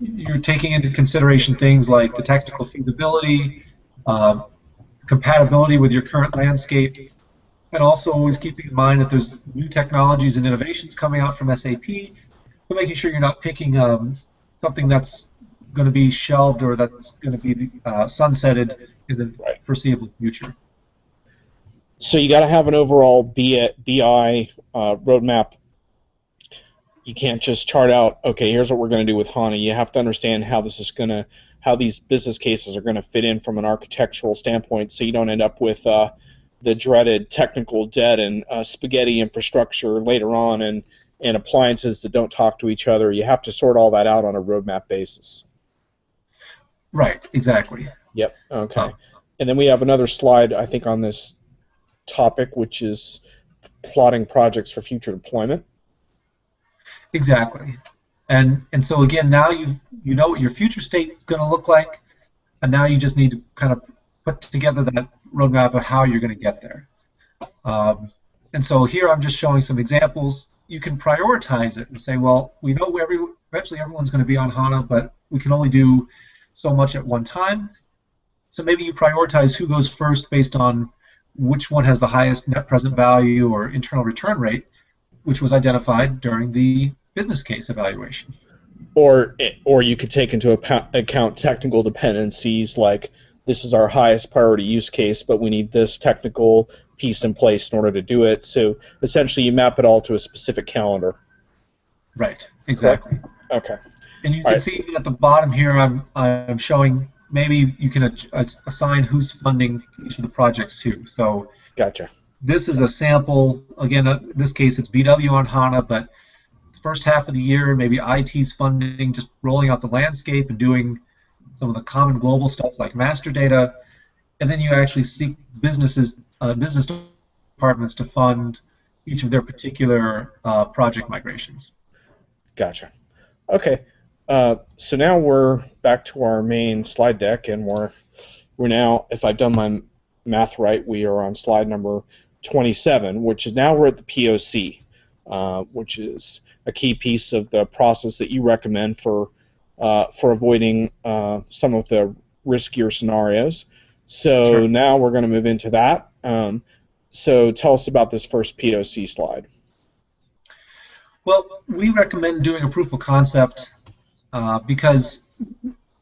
you're taking into consideration things like the technical feasibility, compatibility with your current landscape, and also always keeping in mind that there's new technologies and innovations coming out from SAP, but making sure you're not picking something that's going to be shelved or that's going to be sunsetted in the foreseeable future. So you got to have an overall BI roadmap. You can't just chart out, okay, here's what we're going to do with HANA. You have to understand how these business cases are going to fit in from an architectural standpoint, so you don't end up with the dreaded technical debt and spaghetti infrastructure later on, and appliances that don't talk to each other. You have to sort all that out on a roadmap basis. Right, exactly. Yep, okay. And then we have another slide, I think, on this topic, which is plotting projects for future deployment. Exactly. And so again, now you know what your future state is going to look like, and now you just need to kind of put together that roadmap of how you're going to get there. And so here I'm just showing some examples. You can prioritize it and say, well, we know eventually everyone's going to be on HANA, but we can only do so much at one time. So maybe you prioritize who goes first based on which one has the highest net present value or internal return rate, which was identified during the business case evaluation. Or you could take into account technical dependencies, like this is our highest priority use case, but we need this technical piece in place in order to do it. So essentially you map it all to a specific calendar. Right, exactly. Okay. And you can see at the bottom here I'm showing maybe you can assign who's funding each of the projects too. So gotcha. This is a sample. Again, in this case it's BW on HANA, but the first half of the year, maybe IT's funding, just rolling out the landscape and doing some of the common global stuff like master data, and then you actually seek business departments to fund each of their particular project migrations. Gotcha. Okay. So now we're back to our main slide deck, and we're now, if I've done my math right, we are on slide number 27, which is now we're at the POC, which is a key piece of the process that you recommend for avoiding some of the riskier scenarios. So Sure. Now we're going to move into that. So tell us about this first POC slide. Well, we recommend doing a proof of concept because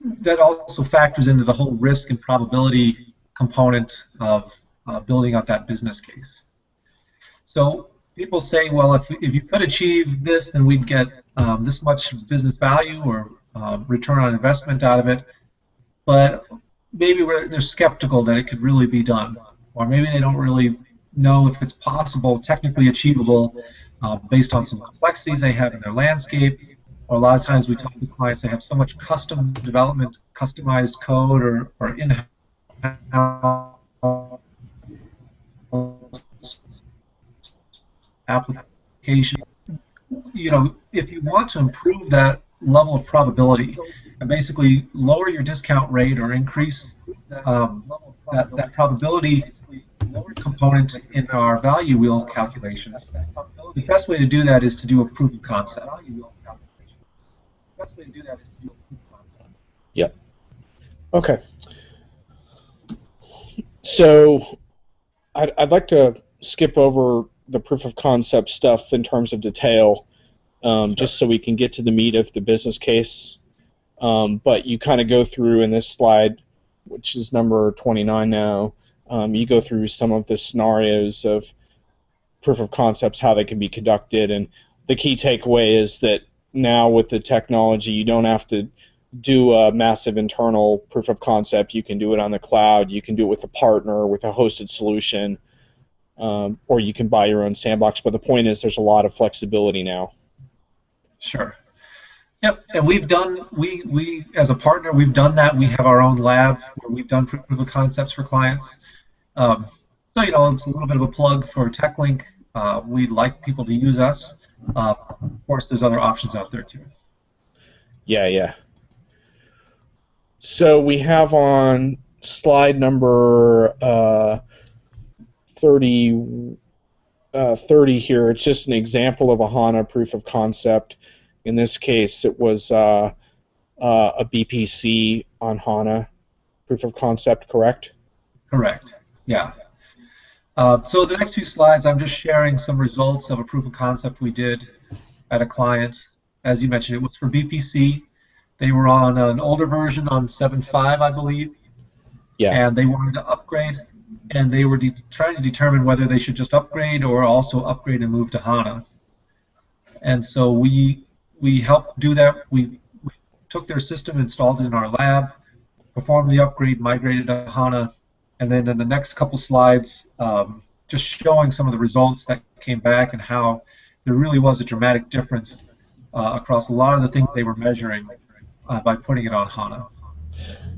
that also factors into the whole risk and probability component of building out that business case. So people say, well, if you could achieve this, then we'd get this much business value or return on investment out of it. But maybe they're skeptical that it could really be done, or maybe they don't really know if it's possible, technically achievable, based on some complexities they have in their landscape. Or a lot of times we talk to clients, they have so much custom development, customized code, or in-house application. If you want to improve that level of probability and basically lower your discount rate or increase that probability component in our value wheel calculations, the best way to do that is to do a proof of concept. Yep. Okay. So I'd like to skip over the proof of concept stuff in terms of detail, Sure. just so we can get to the meat of the business case. But you kind of go through in this slide, which is number 29 now, you go through some of the scenarios of proof of concepts, how they can be conducted, and the key takeaway is that now with the technology, you don't have to do a massive internal proof of concept. You can do it on the cloud. You can do it with a partner, with a hosted solution, or you can buy your own sandbox. But the point is, there's a lot of flexibility now. Sure. Yep, and we've done we as a partner we've done that. We have our own lab where we've done proof of concepts for clients. Um, so it's a little bit of a plug for TekLink. We'd like people to use us. Of course, there's other options out there too. Yeah, yeah. So we have on slide number 30, 30 here. It's just an example of a HANA proof of concept. In this case, it was a BPC on HANA proof of concept, correct? Correct. Yeah. So the next few slides, I'm just sharing some results of a proof of concept we did at a client. As you mentioned, it was for BPC. They were on an older version on 7.5, I believe, Yeah. and they wanted to upgrade, and they were trying to determine whether they should just upgrade or also upgrade and move to HANA. And so we helped do that. We took their system, installed it in our lab, performed the upgrade, migrated to HANA, and then in the next couple slides, just showing some of the results that came back and how there really was a dramatic difference across a lot of the things they were measuring by putting it on HANA.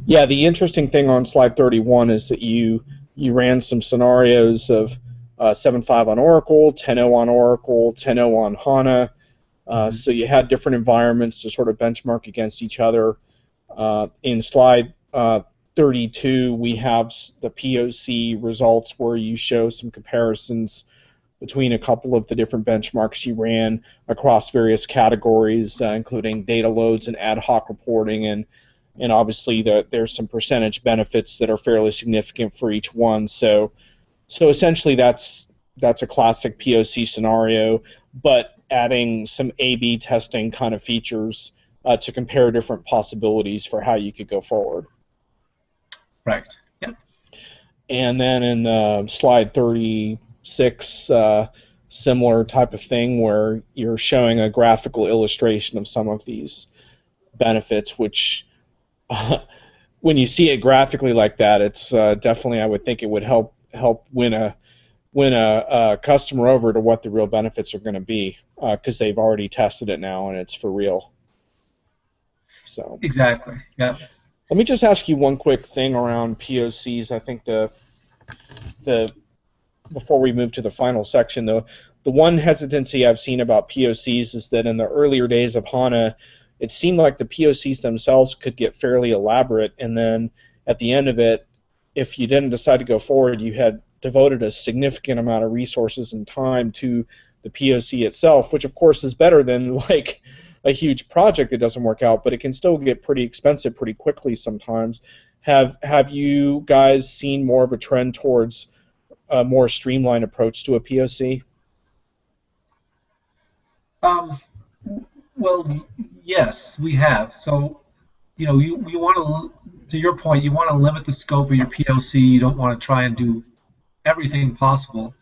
Yeah, the interesting thing on slide 31 is that you ran some scenarios of 7.5 on Oracle, 10.0 on Oracle, 10.0 on HANA. So you had different environments to sort of benchmark against each other. In slide 32, we have the POC results where you show some comparisons between a couple of the different benchmarks you ran across various categories, including data loads and ad hoc reporting, and obviously there's some percentage benefits that are fairly significant for each one. So essentially that's a classic POC scenario, but adding some A/B testing kind of features to compare different possibilities for how you could go forward. Right. Yep. And then in slide 36, similar type of thing where you're showing a graphical illustration of some of these benefits, which when you see it graphically like that, it's definitely, I would think it would help win a customer over to what the real benefits are going to be, because they've already tested it now and it's for real. So Exactly. Yeah. let me just ask you one quick thing around POCs. I think the before we move to the final section, the one hesitancy I've seen about POCs is that in the earlier days of HANA, it seemed like the POCs themselves could get fairly elaborate, and then at the end of it, if you didn't decide to go forward, you had devoted a significant amount of resources and time to the POC itself, which of course is better than like a huge project that doesn't work out, but it can still get pretty expensive pretty quickly sometimes. Have you guys seen more of a trend towards a more streamlined approach to a POC? Um, well, yes, we have. So, you want to your point, you want to limit the scope of your POC. You don't want to try and do everything possible,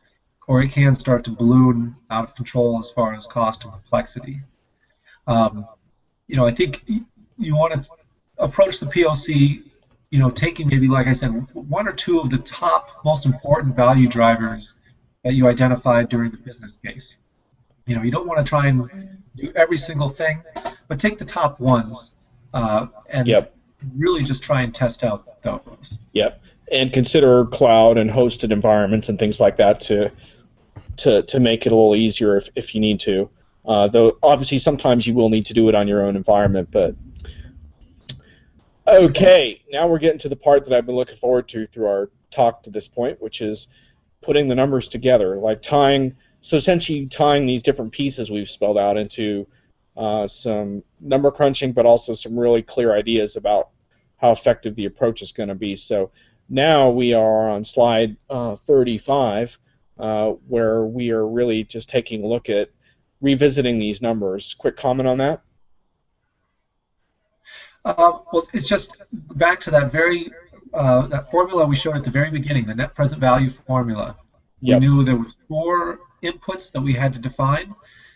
or it can start to balloon out of control as far as cost and complexity. Um, I think you want to approach the POC, taking maybe, like I said, one or two of the top most important value drivers that you identified during the business case. You don't want to try and do every single thing, but take the top ones and Yep. really just try and test out those. Yep. And consider cloud and hosted environments and things like that to make it a little easier if you need to. Though obviously sometimes you will need to do it on your own environment, but okay, now we're getting to the part that I've been looking forward to through our talk to this point, which is putting the numbers together, like essentially tying these different pieces we've spelled out into some number crunching, but also some really clear ideas about how effective the approach is going to be. So now we are on slide 35, where we are really just taking a look at revisiting these numbers. Quick comment on that? Well, it's just back to that that formula we showed at the very beginning, the net present value formula. We Yep. knew there was 4 inputs that we had to define, and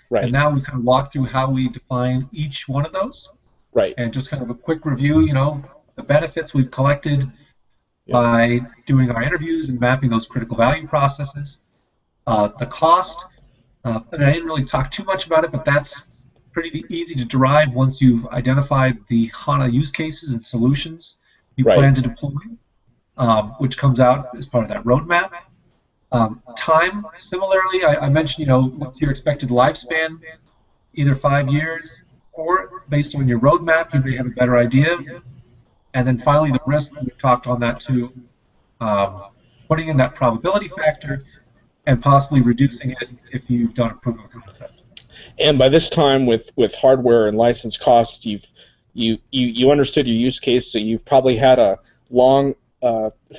Right. now we kind of walk through how we define each one of those, Right. and just kind of a quick review. The benefits we've collected Yep. by doing our interviews and mapping those critical value processes. The cost, and I didn't really talk too much about it, but that's pretty easy to derive once you've identified the HANA use cases and solutions you Right. plan to deploy, which comes out as part of that roadmap. Time, similarly, I mentioned, what's your expected lifespan, either 5 years, or based on your roadmap, you may have a better idea. And then finally, the risk, we talked on that too, putting in that probability factor and possibly reducing it if you've done a proof of concept. And by this time, with hardware and license costs, you understood your use case, so you've probably had a long,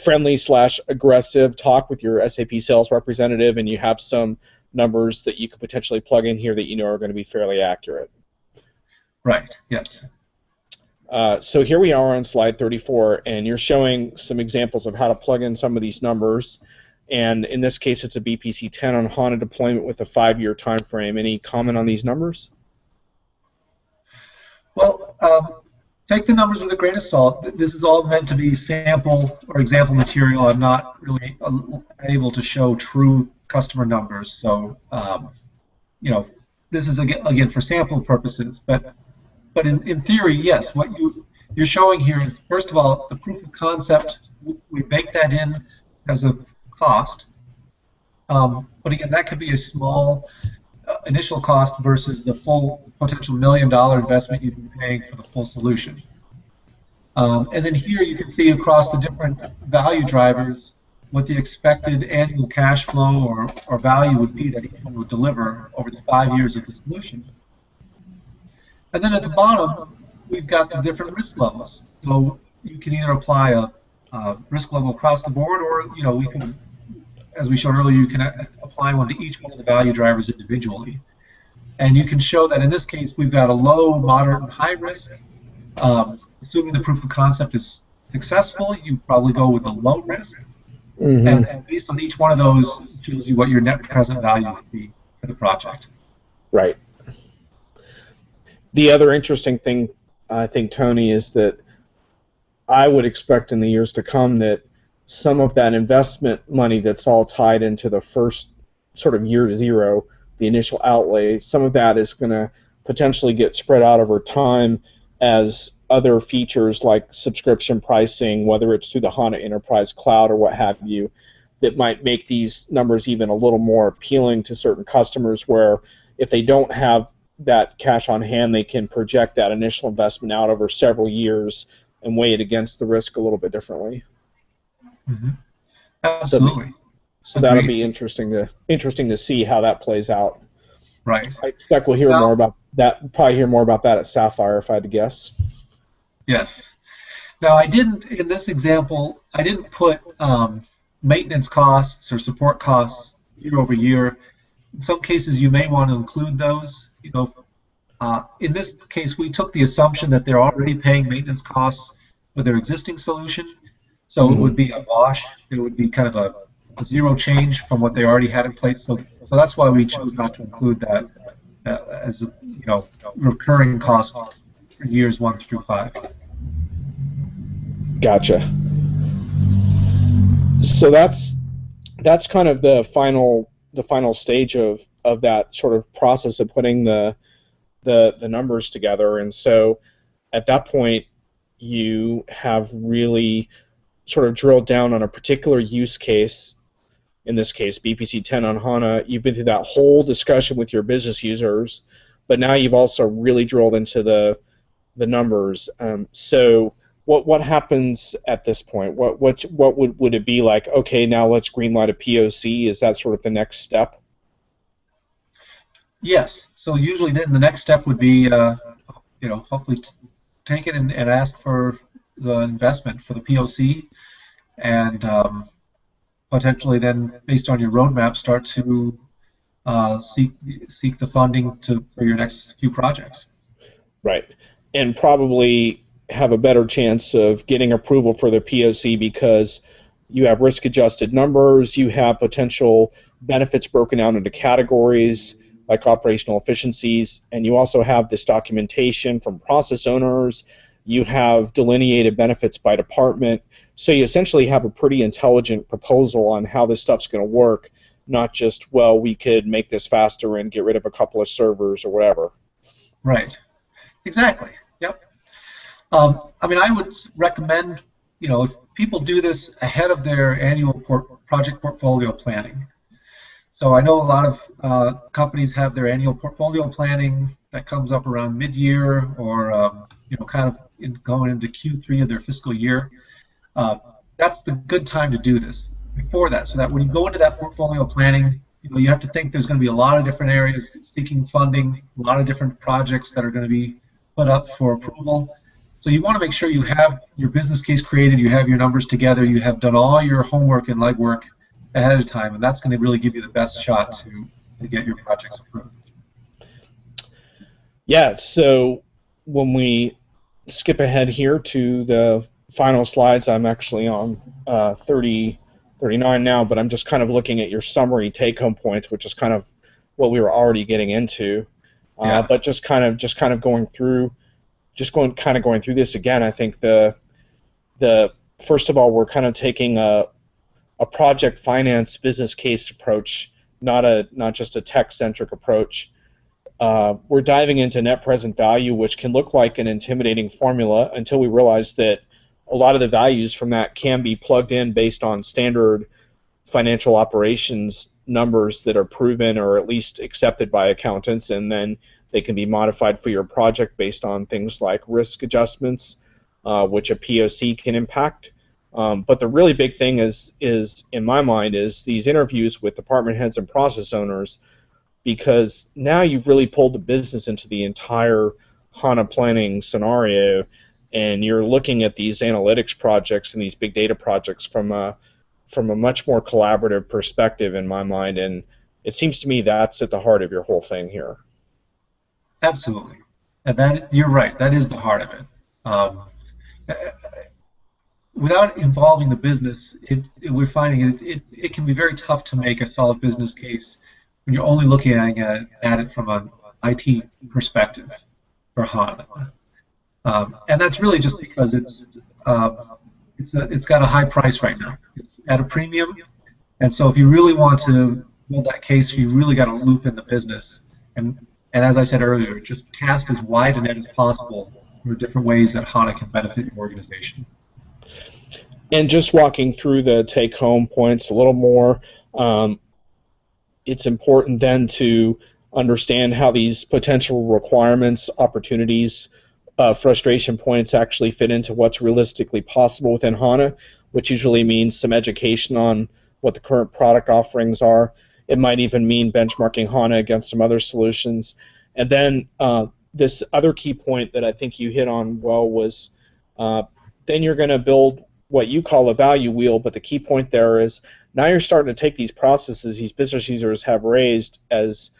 friendly/aggressive talk with your SAP sales representative, and you have some numbers that you could potentially plug in here that you know are going to be fairly accurate. Right. Yes. So here we are on slide 34, and you're showing some examples of how to plug in some of these numbers. And in this case, it's a BPC 10 on HANA deployment with a 5-year time frame. Any comment on these numbers? Well, take the numbers with a grain of salt. This is all meant to be sample or example material. I'm not really able to show true customer numbers. So, this is again for sample purposes. But in theory, yes, what you're showing here is, first of all, the proof of concept. We bake that in as a cost. But again, that could be a small initial cost versus the full potential $1 million investment you'd be paying for the full solution. And then here you can see across the different value drivers what the expected annual cash flow or value would be that each one would deliver over the 5 years of the solution. And then at the bottom, we've got the different risk levels. So you can either apply a risk level across the board, or we can, as we showed earlier, you can apply one to each one of the value drivers individually. And you can show that in this case we've got a low, moderate, and high risk. Assuming the proof of concept is successful, you probably go with the low risk. Mm-hmm. And based on each one of those, it shows you what your net present value would be for the project. Right. The other interesting thing, I think, Tony, is that I would expect in the years to come that some of that investment money that's all tied into the first sort of year zero, the initial outlay, some of that is going to potentially get spread out over time as other features like subscription pricing, whether it's through the HANA Enterprise Cloud or what have you, that might make these numbers even a little more appealing to certain customers, where if they don't have that cash on hand, they can project that initial investment out over several years and weigh it against the risk a little bit differently. Mm-hmm. Absolutely. So that'll be interesting to see how that plays out. Right. I expect we'll hear more about that. Probably hear more about that at Sapphire, if I had to guess. Yes. Now, I didn't, in this example, I didn't put maintenance costs or support costs year over year. In some cases, you may want to include those. In this case, we took the assumption that they're already paying maintenance costs for their existing solution, so it would be a wash. It would be kind of a zero change from what they already had in place. So that's why we chose not to include that as recurring cost for years 1 through 5. Gotcha. So that's kind of the final stage of that sort of process of putting the numbers together. And so at that point, you have really sort of drilled down on a particular use case. In this case, BPC 10 on HANA. You've been through that whole discussion with your business users, but now you've also really drilled into the numbers. So what happens at this point? What would it be like? Okay, now let's greenlight a POC. Is that sort of the next step? Yes. So usually then the next step would be, hopefully take it and ask for the investment for the POC, and potentially then, based on your roadmap, start to seek the funding for your next few projects. Right. And probably have a better chance of getting approval for the POC because you have risk-adjusted numbers, you have potential benefits broken down into categories like operational efficiencies, and you also have this documentation from process owners, you have delineated benefits by department, so you essentially have a pretty intelligent proposal on how this stuff's going to work, not just, well, we could make this faster and get rid of a couple of servers or whatever. Right. Exactly. Yep. I mean, I would recommend, if people do this ahead of their annual project portfolio planning. So I know a lot of companies have their annual portfolio planning that comes up around mid-year or kind of going into Q3 of their fiscal year. That's the good time to do this before that, so that when you go into that portfolio planning, you have to think there's going to be a lot of different areas seeking funding, a lot of different projects that are going to be put up for approval. So you want to make sure you have your business case created, you have your numbers together, you have done all your homework and legwork ahead of time, and that's going to really give you the best shot to get your projects approved. Yeah, so when we skip ahead here to the final slides, I'm actually on 39 now, but I'm just kind of looking at your summary take-home points, which is kind of what we were already getting into. Yeah. But just kind of going through this again. I think the first of all, we're kind of taking a project finance business case approach, not just a tech-centric approach. We're diving into net present value, which can look like an intimidating formula until we realize that a lot of the values from that can be plugged in based on standard financial operations numbers that are proven or at least accepted by accountants, and then they can be modified for your project based on things like risk adjustments, which a POC can impact. But the really big thing is in my mind, is these interviews with department heads and process owners, because now you've really pulled the business into the entire HANA planning scenario, and you're looking at these analytics projects and these big data projects from a much more collaborative perspective in my mind, and it seems to me that's at the heart of your whole thing here. Absolutely, and you're right. That is the heart of it. Without involving the business, we're finding it can be very tough to make a solid business case when you're only looking at it from an IT perspective for HANA. And that's really just because it's got a high price right now. It's at a premium, and so if you really want to build that case, you really got to loop in the business. And as I said earlier, just cast as wide a net as possible for different ways that HANA can benefit your organization. And just walking through the take-home points a little more, it's important then to understand how these potential requirements, opportunities, frustration points actually fit into what's realistically possible within HANA, which usually means some education on what the current product offerings are. It might even mean benchmarking HANA against some other solutions. And then this other key point that I think you hit on well was then you're going to build what you call a value wheel, but the key point there is now you're starting to take these processes these business users have raised as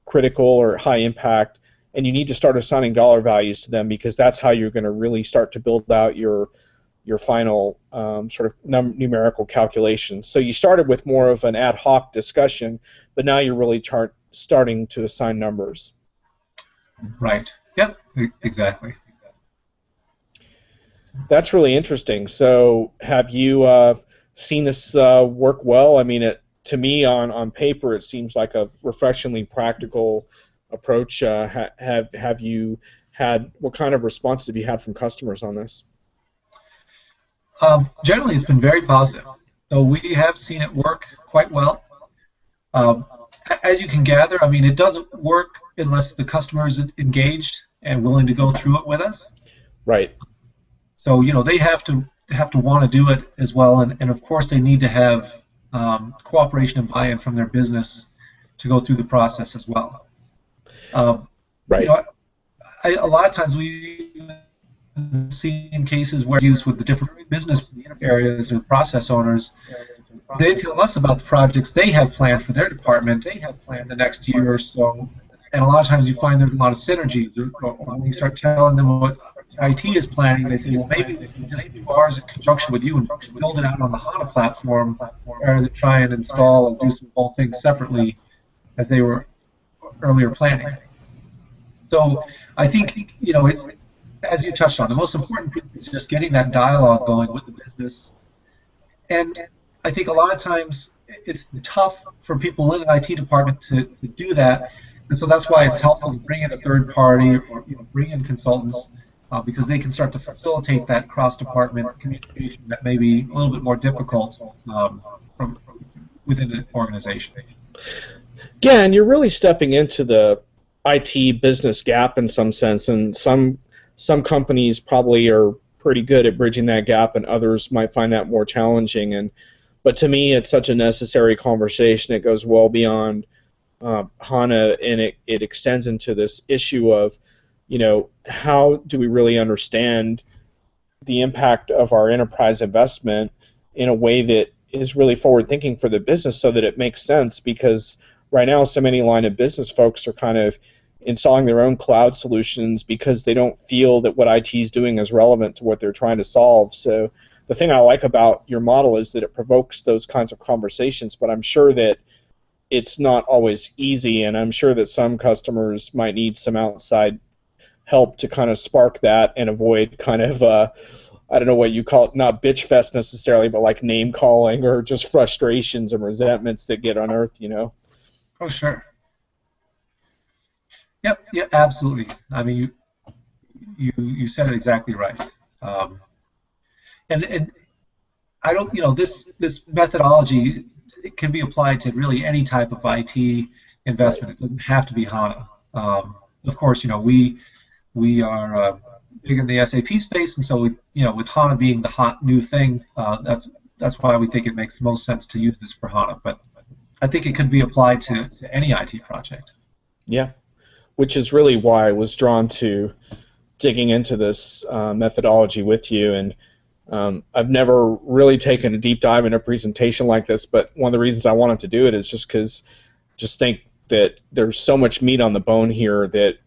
critical or high impact, and you need to start assigning dollar values to them, because that's how you're going to really start to build out your final sort of numerical calculations. So you started with more of an ad hoc discussion, but now you're really starting to assign numbers. Right. Yep. Exactly. That's really interesting. So have you seen this work well? I mean, to me, on paper, it seems like a refreshingly practical approach. Have you had, what kind of response have you had from customers on this? Generally, it's been very positive. So we have seen it work quite well. As you can gather, I mean, it doesn't work unless the customer is engaged and willing to go through it with us. Right. So they have to want to do it as well, and of course they need to have cooperation and buy-in from their business to go through the process as well. Right. A lot of times we seen cases where used with the different business areas and process owners. They tell us about the projects they have planned for their department in the next year or so. And a lot of times you find there's a lot of synergies. Or when you start telling them what IT is planning, they say, well, maybe we can just do ours in conjunction with you and build it out on the HANA platform rather than try and install and do some whole things separately as they were earlier planning. So I think, it's, as you touched on, the most important thing is just getting that dialogue going with the business. And I think a lot of times it's tough for people in an IT department to do that, and so that's why it's helpful to bring in a third party or bring in consultants because they can start to facilitate that cross-department communication that may be a little bit more difficult from within an organization. Yeah, and you're really stepping into the IT business gap in some sense, and some companies probably are pretty good at bridging that gap, and others might find that more challenging. But to me, it's such a necessary conversation. It goes well beyond HANA, and it extends into this issue of, how do we really understand the impact of our enterprise investment in a way that is really forward-thinking for the business so that it makes sense, because right now so many line of business folks are kind of installing their own cloud solutions because they don't feel that what IT is doing is relevant to what they're trying to solve. So the thing I like about your model is that it provokes those kinds of conversations, but I'm sure that it's not always easy, and I'm sure that some customers might need some outside help to kind of spark that and avoid kind of, I don't know what you call it, not bitch fest necessarily, but like name calling or just frustrations and resentments that get unearthed, Oh, sure. Yep, yeah, absolutely. I mean, you said it exactly right. And I don't, this methodology, it can be applied to really any type of IT investment. It doesn't have to be HANA. Of course, we are big in the SAP space, and so with HANA being the hot new thing, that's why we think it makes the most sense to use this for HANA. But I think it could be applied to any IT project. Yeah, which is really why I was drawn to digging into this methodology with you. And I've never really taken a deep dive in a presentation like this, but one of the reasons I wanted to do it is just because just think that there's so much meat on the bone here that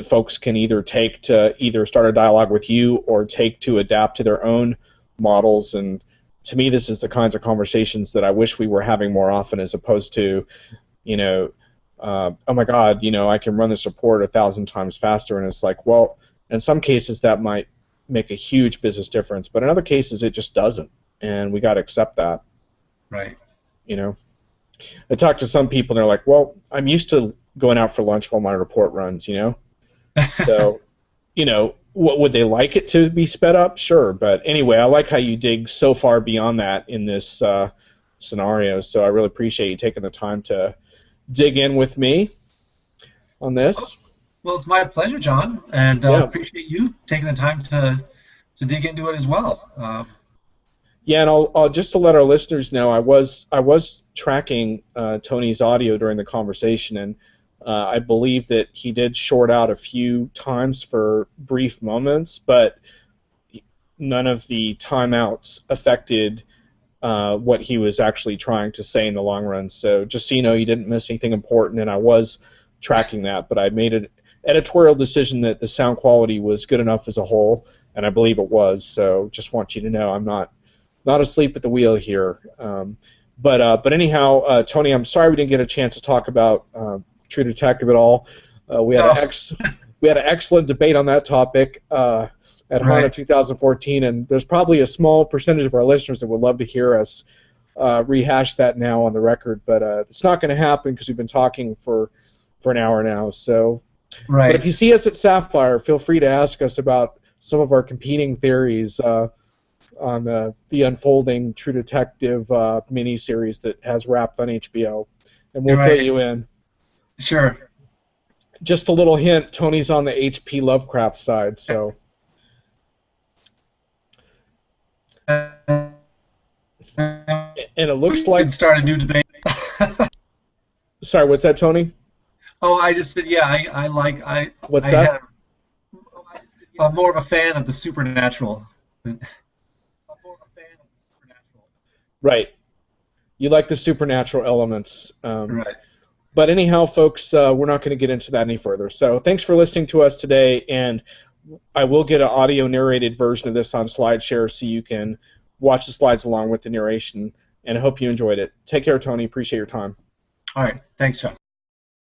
folks can either take to either start a dialogue with you or take to adapt to their own models. And to me, this is the kinds of conversations that I wish we were having more often, as opposed to, oh my God, I can run this report 1,000 times faster. And it's like, well, in some cases that might make a huge business difference, but in other cases it just doesn't, and we got to accept that. Right. I talk to some people and they're like, well, I'm used to going out for lunch while my report runs, So, what would they like it to be sped up? Sure, but anyway, I like how you dig so far beyond that in this scenario. So I really appreciate you taking the time to dig in with me on this. Well, it's my pleasure, John, and I appreciate you taking the time to dig into it as well. Yeah, and I'll just to let our listeners know, I was tracking Tony's audio during the conversation, and I believe that he did short out a few times for brief moments, but none of the timeouts affected what he was actually trying to say in the long run. So just so you know, you didn't miss anything important, and I was tracking that, but I made an editorial decision that the sound quality was good enough as a whole, and I believe it was. So just want you to know I'm not asleep at the wheel here. But anyhow, Tony, I'm sorry we didn't get a chance to talk about True Detective at all. We had an excellent debate on that topic at HANA 2014, and there's probably a small percentage of our listeners that would love to hear us rehash that now on the record, but it's not going to happen because we've been talking for an hour now. So, but if you see us at Sapphire, feel free to ask us about some of our competing theories on the unfolding True Detective miniseries that has wrapped on HBO, and we'll fill you in. Sure. Just a little hint, Tony's on the H.P. Lovecraft side, so. And it looks like... start a new debate. Sorry, what's that, Tony? Oh, I just said, yeah, I like... What's that? I'm more of a fan of the supernatural. Right. You like the supernatural elements. Right. But anyhow, folks, we're not going to get into that any further. So thanks for listening to us today, and I will get an audio narrated version of this on SlideShare so you can watch the slides along with the narration, and I hope you enjoyed it. Take care, Tony. Appreciate your time. All right. Thanks, John.